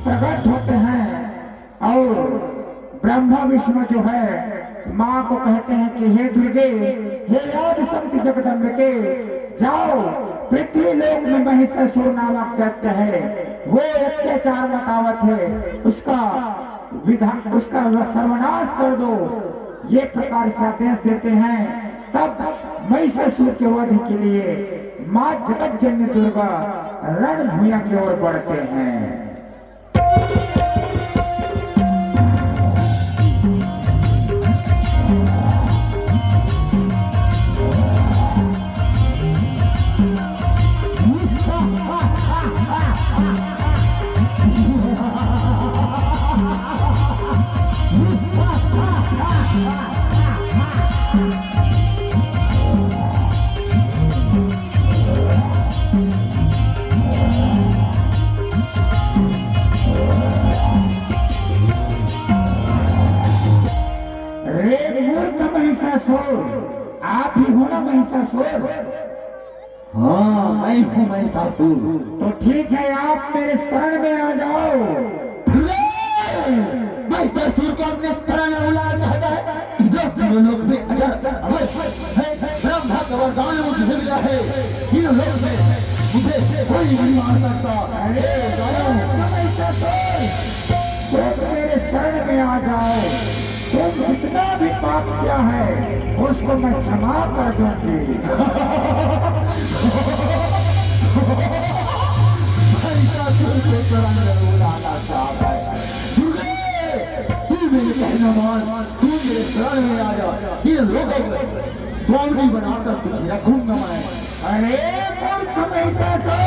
प्रकट होते हैं और ब्रह्मा विष्णु जो है माँ को कहते हैं कि हे दुर्गे, हे आदि शक्ति जगदम्बिके, जाओ पृथ्वी लोक में महिषासुर नामक दैत्य है, वो अत्याचार मतावत है, उसका उसका सर्वनाश कर दो, ये प्रकार से आदेश देते हैं। तब महिषासुर के वध के लिए माँ जगत जननी दुर्गा रणभूया की ओर बढ़ते हैं। आप ही हो ना महिषासुर? हाँ मैं हूँ महिषासुर। तो ठीक है, आप मेरे शरण में आ जाओ। महिषासुर को अपने शरण में बुलाना चाहता है जो तीनों लोक में अजर अमर है। ब्रह्मा का वरदान मुझे मिला है, तीनों लोक में मुझे कोई नहीं मार सकता। अरे महिषासुर, तो मेरे शरण में आ जाओ। तुम जितना भी पाप किया है उसको मैं क्षमा कर दूंगी। महिषासुर को शरण में बुलाना चाहता है। तू मेरे कहना मान, तू मेरे शरण में आ जा। ये लोगों को स्वामी बनाकर तुझे रखूंगा मैं। अरे मूर्ख महिषासुर,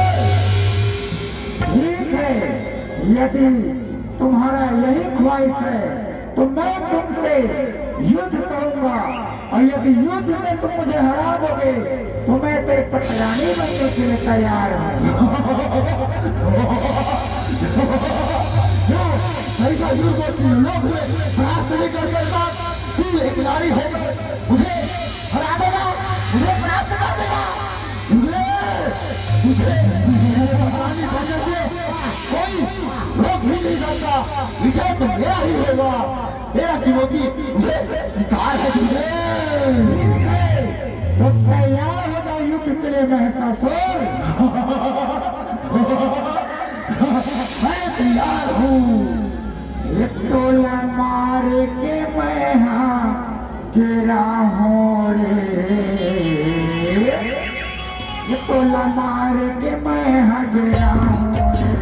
ठीक है, यदि तुम्हारा यही ख्वाहिश है तो मैं तुमसे युद्ध करूंगा, और यदि युद्ध में तुम मुझे हरा दोगे तो मैं तेरे पटरानी बनने के लिए तैयार हूँ। महिषासुर को तीनों लोक में परास्त लेकर करता तू एक नारी हो मुझे हरा देगा, मुझे परास्त कर देगा। मुझे पटरानी बनने से कोई रोक ही नहीं सकता। विजय तो मेरा ही होगा। तेरा चुनौती मुझे स्वीकार है। तुझे तो तैयार हो जाओ युद्ध के लिए महिषासुर। मैं तैयार हूँ। एक टोला मार के मैं हाँ गिरा हूँ रे, एक टोला मार के मैं हाँ गिरा हूँ रे।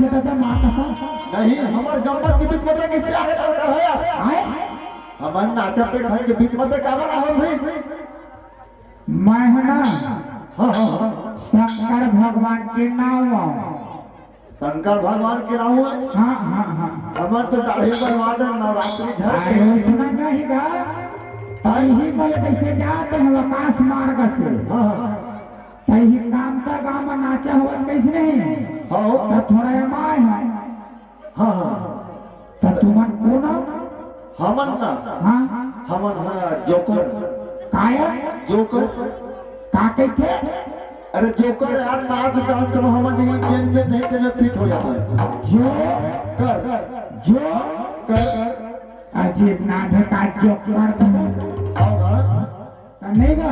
देता था माँ कसम। नहीं हमारे गम्बत के बीच में तो किससे आगे चलता है यार? आए हमारे नाचा पे खाए के बीच में तो काबर आओ भाई। मैं है ना हाँ हाँ हाँ शंकर भगवान के नाम आओ। शंकर भगवान के नाम है। हाँ हाँ हाँ हमारे तो दाढ़ी बनवाने नवरात्रि झर के अरे सुना नहीं गा तही बोले कैसे जाते हैं आकाश मार्ग से हाँ हाँ तही काम का गाँव में नाचा हुआ कैसे नहीं हाँ तो थोड़ा अमाय है हाँ हाँ तो तुमन कौन हो? हमन ना हाँ हमन है जोकर काया जोकर का कहते अरे जोकर यार नाच डांस में हमन नहीं चेंज में नहीं तेरे फिट हो जाता है। जो कर जो कर अजीब नाम है का जो कर दो नहीं गा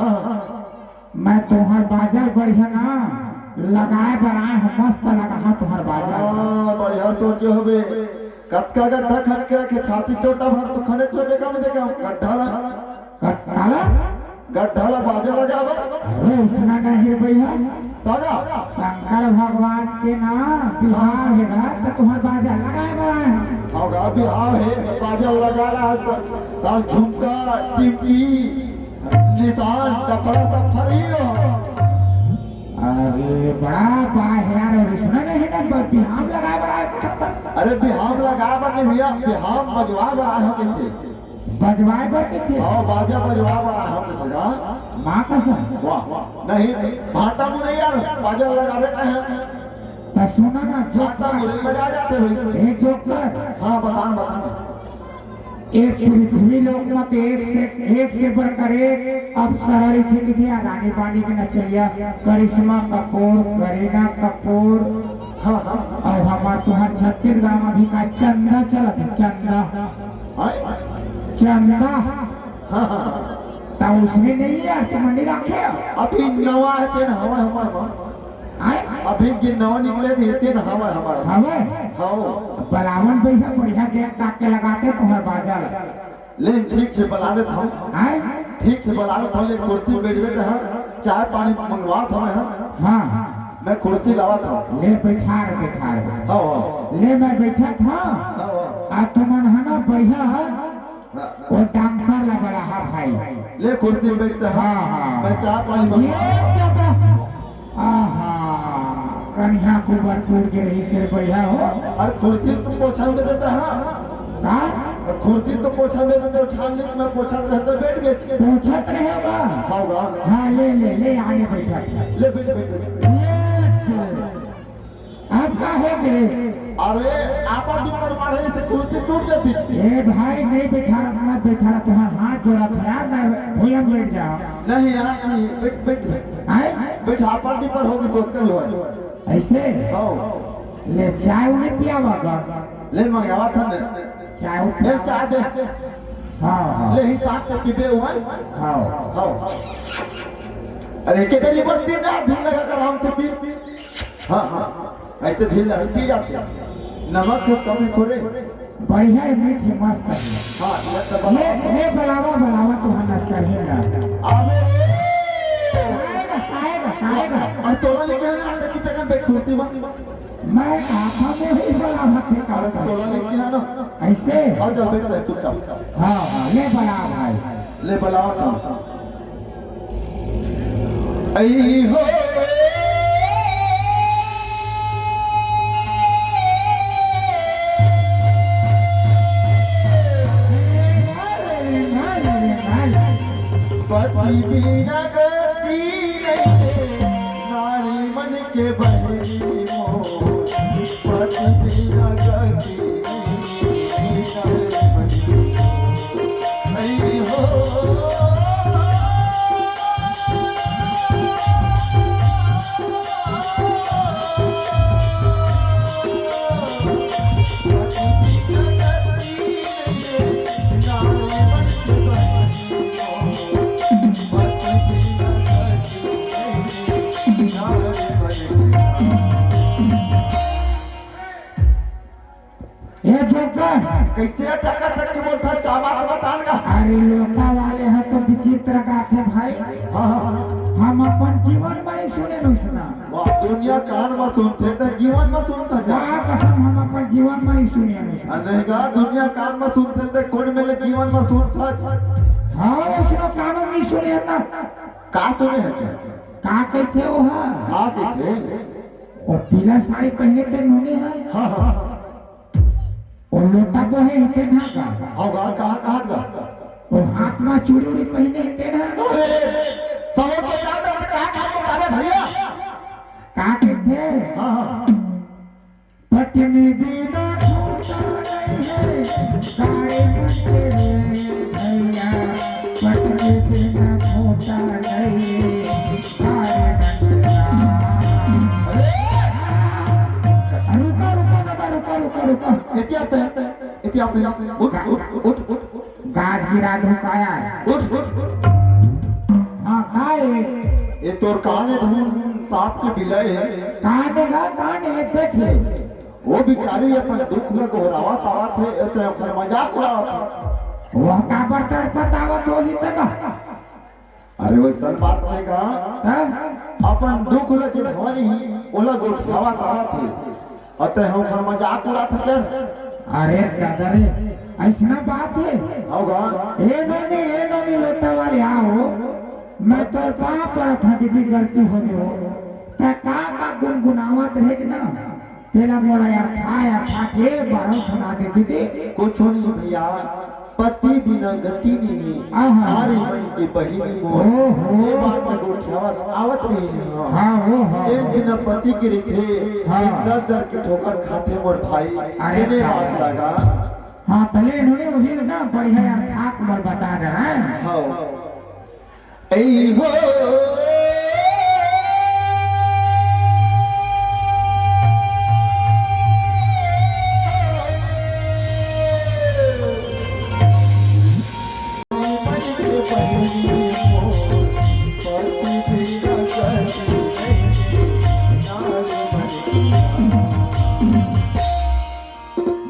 हाँ हाँ मैं तुम्हार बाजार बढ़िया ना लगाए बनाए हूँ मस्त लगा तुम्हार बाजार हाँ बढ़िया सोचे होबे कटका गड्ढा खन के रखे छाती टोटा भर तो खने छोटे काम देखा गड्ढा ला काला गड्ढा ला बाजे लगावा अरे उसना नहीं भैया दादा शंकर भगवान के ना बिहार है ना तो तुम्हार बाजार लगाए बनाए हैं होगा बिहार है बाजा लगा रहा है साल झुमका टिमकी निशान कपड़ा सब फरी हो। अरे बड़ा बाहर और उसना नहीं ना बिहार लगाए बनाए अरे बिहार लगा बने भैया बिहार बजवा बना है किसी बजवाए पर कितने हाँ बाजा बजवा बना है किसी माँ कसम वाह नहीं भाटा मुझे यार बाजा लगावे का है तो सुना ना भाटा मुझे बजा जाते हुए एक जोकर हाँ बताना एक पृथ्वी लोक मत एक से बढ़कर एक अब सरल ठीक थी रानी पानी की नचरिया करिश्मा कपूर करीना कपूर हाँ हाँ और हमार तुहार छत्तीसगढ़ में भी का चंदा चलत है चंदा चंदा हाँ हाँ तो उसमें नहीं है तुम नहीं रखे अभी नवा है तेन हवा हमारा अभी जिन नवा निकले थे तेन हवा हमारा हमें हाँ बलावन पैसा बढ़िया के काट के लगाते तुम्हारे बाजार लेकिन ठीक से बना देता हूँ ठीक से बना देता हूँ लेकिन कुर्सी बैठे थे चाय पानी मंगवा था मैं हाँ मैं कुर्सी लावा था ले बैठा हाँ ले मैं बैठा था आ तुमन है ना बढ़िया वो डांसर लग रहा भाई ले कुर्सी में बैठते हाँ हाँ मैं चाय पानी मंगवा कन्या कुबरपुर के रही से बढ़िया हो अरे कुर्सी तुम पोछा दे देता है कुर्सी तो पोछा दे देते छान ली मैं पोछा रहते बैठ गए पूछत रहेगा होगा हाँ ले आगे बैठा ले बैठ अब क्या हो गए अरे आपा ऊपर मारे से कुर्सी टूट जाती ए भाई नहीं बैठा रखना तुम्हारा हाथ जोड़ा था यार मैं भूयन बैठ जाओ नहीं यार नहीं बैठ आए बैठ आपा ऊपर होगी तो कल हो ऐसे हाँ ले चाय उन्हें पिया होगा ले मंगावा था ने चाय ले चाय दे हाँ ले ही साथ से पीबे हुआ हाँ हाँ अरे के तेरी बस दिन रात दिन लगा कर हम से पी हाँ हाँ ऐसे ढील लगा पी जाते नमक से कमी खोले बढ़िया मीठी मस्त है हाँ ये बलावा तुम्हारा चाहिए आवे आएगा और तोला लेके आना अंडा की टकन बैठ कुर्सी में मैं आँखों में ही बलावा थे अरे तोला लेके आना ऐसे और जब बैठ रहे चुपचाप हाँ ले बला भाई ले बलावा था ऐ हो पति बिना गति नहीं नारी मन के बहरी मोर पति बिना गति नहीं नारी मन के हो ये जोकर कैसे टका टक बोलता है क्या बात बताएगा अरे लोका वाले हैं तो विचित्र गाते भाई हाँ हाँ हम अपन जीवन में नहीं सुने नहीं सुना वाह दुनिया दुनिया कान में सुनते तो जीवन में सुनता जा कसम हम अपन जीवन में ही सुनिए नहीं का दुनिया कान में सुनते तो कौन मेरे जीवन में सुनता हाँ उसनो कानों नहीं सुने ना का सुने है का कहते हो हाँ का कहते और पीला साड़ी पहने थे नोने है हाँ हाँ और लोटा को है इतने ना का होगा कहाँ का और हाथ में चूड़ी पहने थे ना अरे समझ तो जाते हैं कहाँ अरे भैया का कहते हाँ हाँ पत्नी बिना छोटा नहीं है सारे बच्चे भैया पत्नी बिना छोटा नहीं सारे गाज गिरा धुकाया हाँ खाए ये तोर काने धूम साथ के बिलय है कहाँ देगा कहाँ नहीं देखे वो बिचारी अपन दुख में घोरावा तावा थे तो अपने मजाक उड़ावा था वह का बर्तन बतावत हो ही तक अरे वही सल बात नहीं कहा अपन दुख लगे धोनी ओला गोठावा तावा थे अतः हम घर मजाक उड़ा था क्या अरे दादरे ऐसा बात है होगा ए नोनी लोटा वाले आओ मैं तो पाप पर था दीदी गलती हो गई हो का गुनगुनावत रहे कि ना तेरा मोड़ा यार था के बारों सुना दे दीदी कुछ नहीं भैया पति बिना गति नहीं सारी मन की बहिनी मोर ये बात में गोठावा आवत नहीं है हाँ वो हाँ एक बिना पति के रिथे दर दर के ठोकर खाते मोर भाई इन्हें बात लगा हाँ पहले इन्होंने वही ना बढ़िया यार ठाक मोर बता रहा है हाँ ऐ हो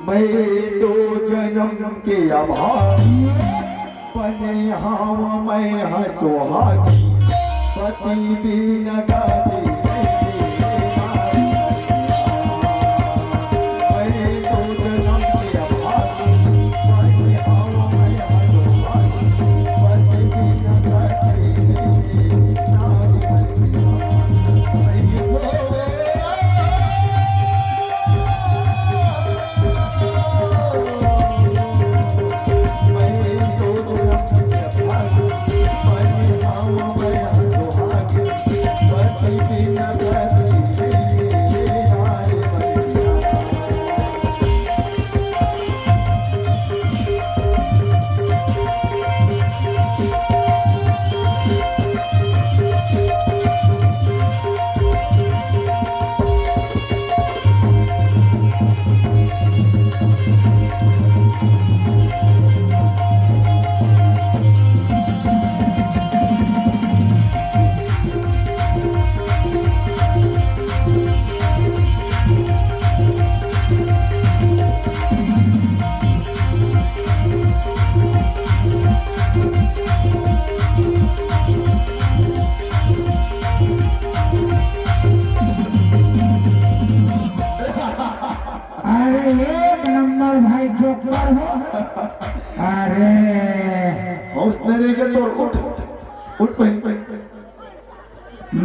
मैं दो जन्म के अभावी बने हम मैं हसुहागी पति बिन गाती मैं दो जन्म के अभावी बने हम मैं हसुहागी पति बिन गाती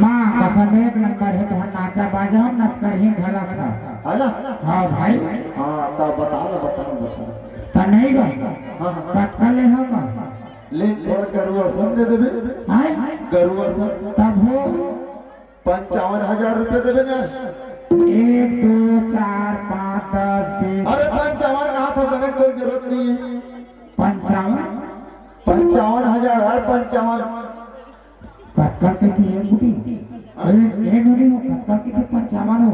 माँ कसम एक नंबर है तो नाचा बाजा नच कर ही भला था है ना हाँ भाई हाँ तब बता तो नहीं गो हाँ कथा ले होगा ले थोड़ा गरुआ सन दे देबे गरुआ सन तब हो 55,000 रुपए देबे ना 1 2 4 5 10 20 अरे 55 कहाँ था करने कोई जरूरत नहीं है 55,000 है 55 कथा की थी ये बुटी ये नोनी वो कथा की थी 55 हो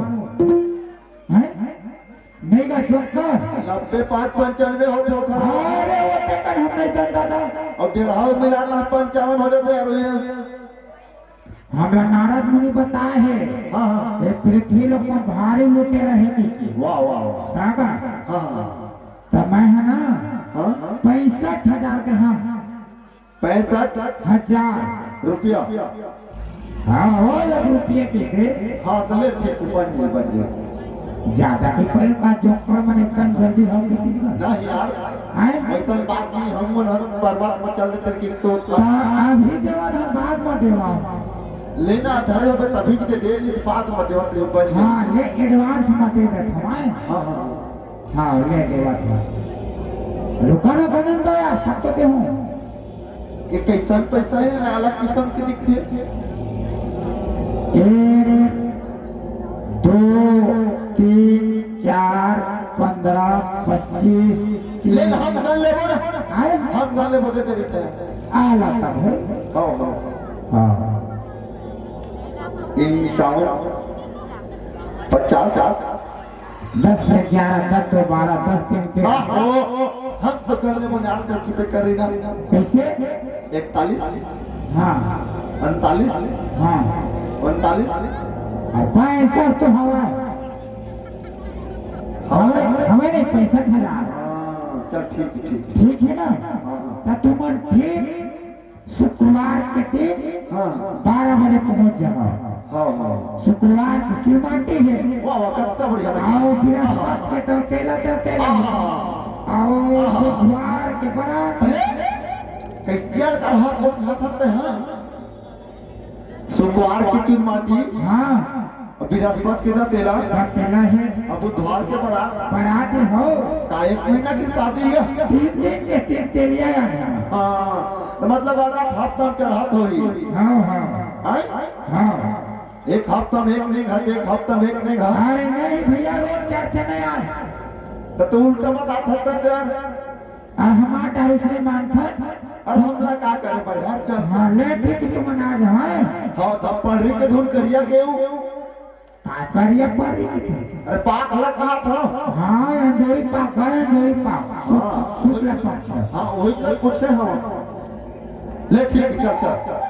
हैं नहीं का चौकर 90 5 95 हो तो खरा अरे वो तक हमने जानता था और 1.5 मिलाना 55 हो जाते यार ये हमरा नारद मुनि बताए है हाँ हाँ ये पृथ्वी लोग में भारी लुटे रहे नहीं वाह वाह वाह काका हाँ तो मैं है ना हाँ 65,000 के हम 65,000 हजार रुपया हाँ हो लग रुपये के दे हाँ तो ले ठीक बन जी ज्यादा भी पर का जोकर मन एकदम जल्दी हो गई नहीं यार है ऐसा बात नहीं हम बर्बाद मत चल देते कि तो अभी देवा ना बाद में देवा लेना धरे हो तभी के दे दी बाद में देवा तो बन हाँ ले एडवांस में दे दे हमारे हाँ हाँ हाँ ले देवा था रुका ना बनन दो यार सब तो दे हूँ कि कैसा पैसा है अलग किस्म के दिखते 1 2 3 4 15 25 ले हम गन ले बोल आए हम गन ले बोल दे देते हैं आ लाता है हाँ हाँ हाँ इन चावल 50 10 से 11 10 से 12 10 दिन के हम तो कर ले बोले आप जब पे कर रही ना कैसे 41 हाँ 39 हाँ 39 पैसा तो हवा हमें नहीं पैसा खरा चल ठीक ठीक ठीक है ना तो तुम ठीक शुक्रवार के दिन हाँ 12 बजे पहुंच जाओ हाँ हाँ शुक्रवार की शिवरात्रि है वाह वाह कितना बढ़िया आओ बृहस्पति के तो तेला आओ बुधवार के बारात कैसे का हाथ बहुत लथते हैं शुक्रवार की दिन माटी हाँ बृहस्पति के दिन तेला तेला है अब बुधवार के बारात हो का 1 महीना की शादी है 3 दिन के 3 तेलिया हाँ तो मतलब अगर हफ्ता चढ़ात होई हाँ हाँ हैं हाँ एक हफ्ता में एक नहीं घर एक हफ्ता में एक नहीं घर अरे नहीं भैया रोज चर्चा नहीं आए तो उल्टा मत आता था यार हमारा दूसरे मानता और हम लोग क्या करे बढ़िया चल हाँ ले ठीक तुम ना जाए हाँ तब पढ़ी के धुन करिया के करिया पर अरे पाक लग कहा था हाँ अंदोरी पाक अंदोरी पाक हाँ शुक्ला पाक हाँ वही कुछ है हम ले ठीक चल चल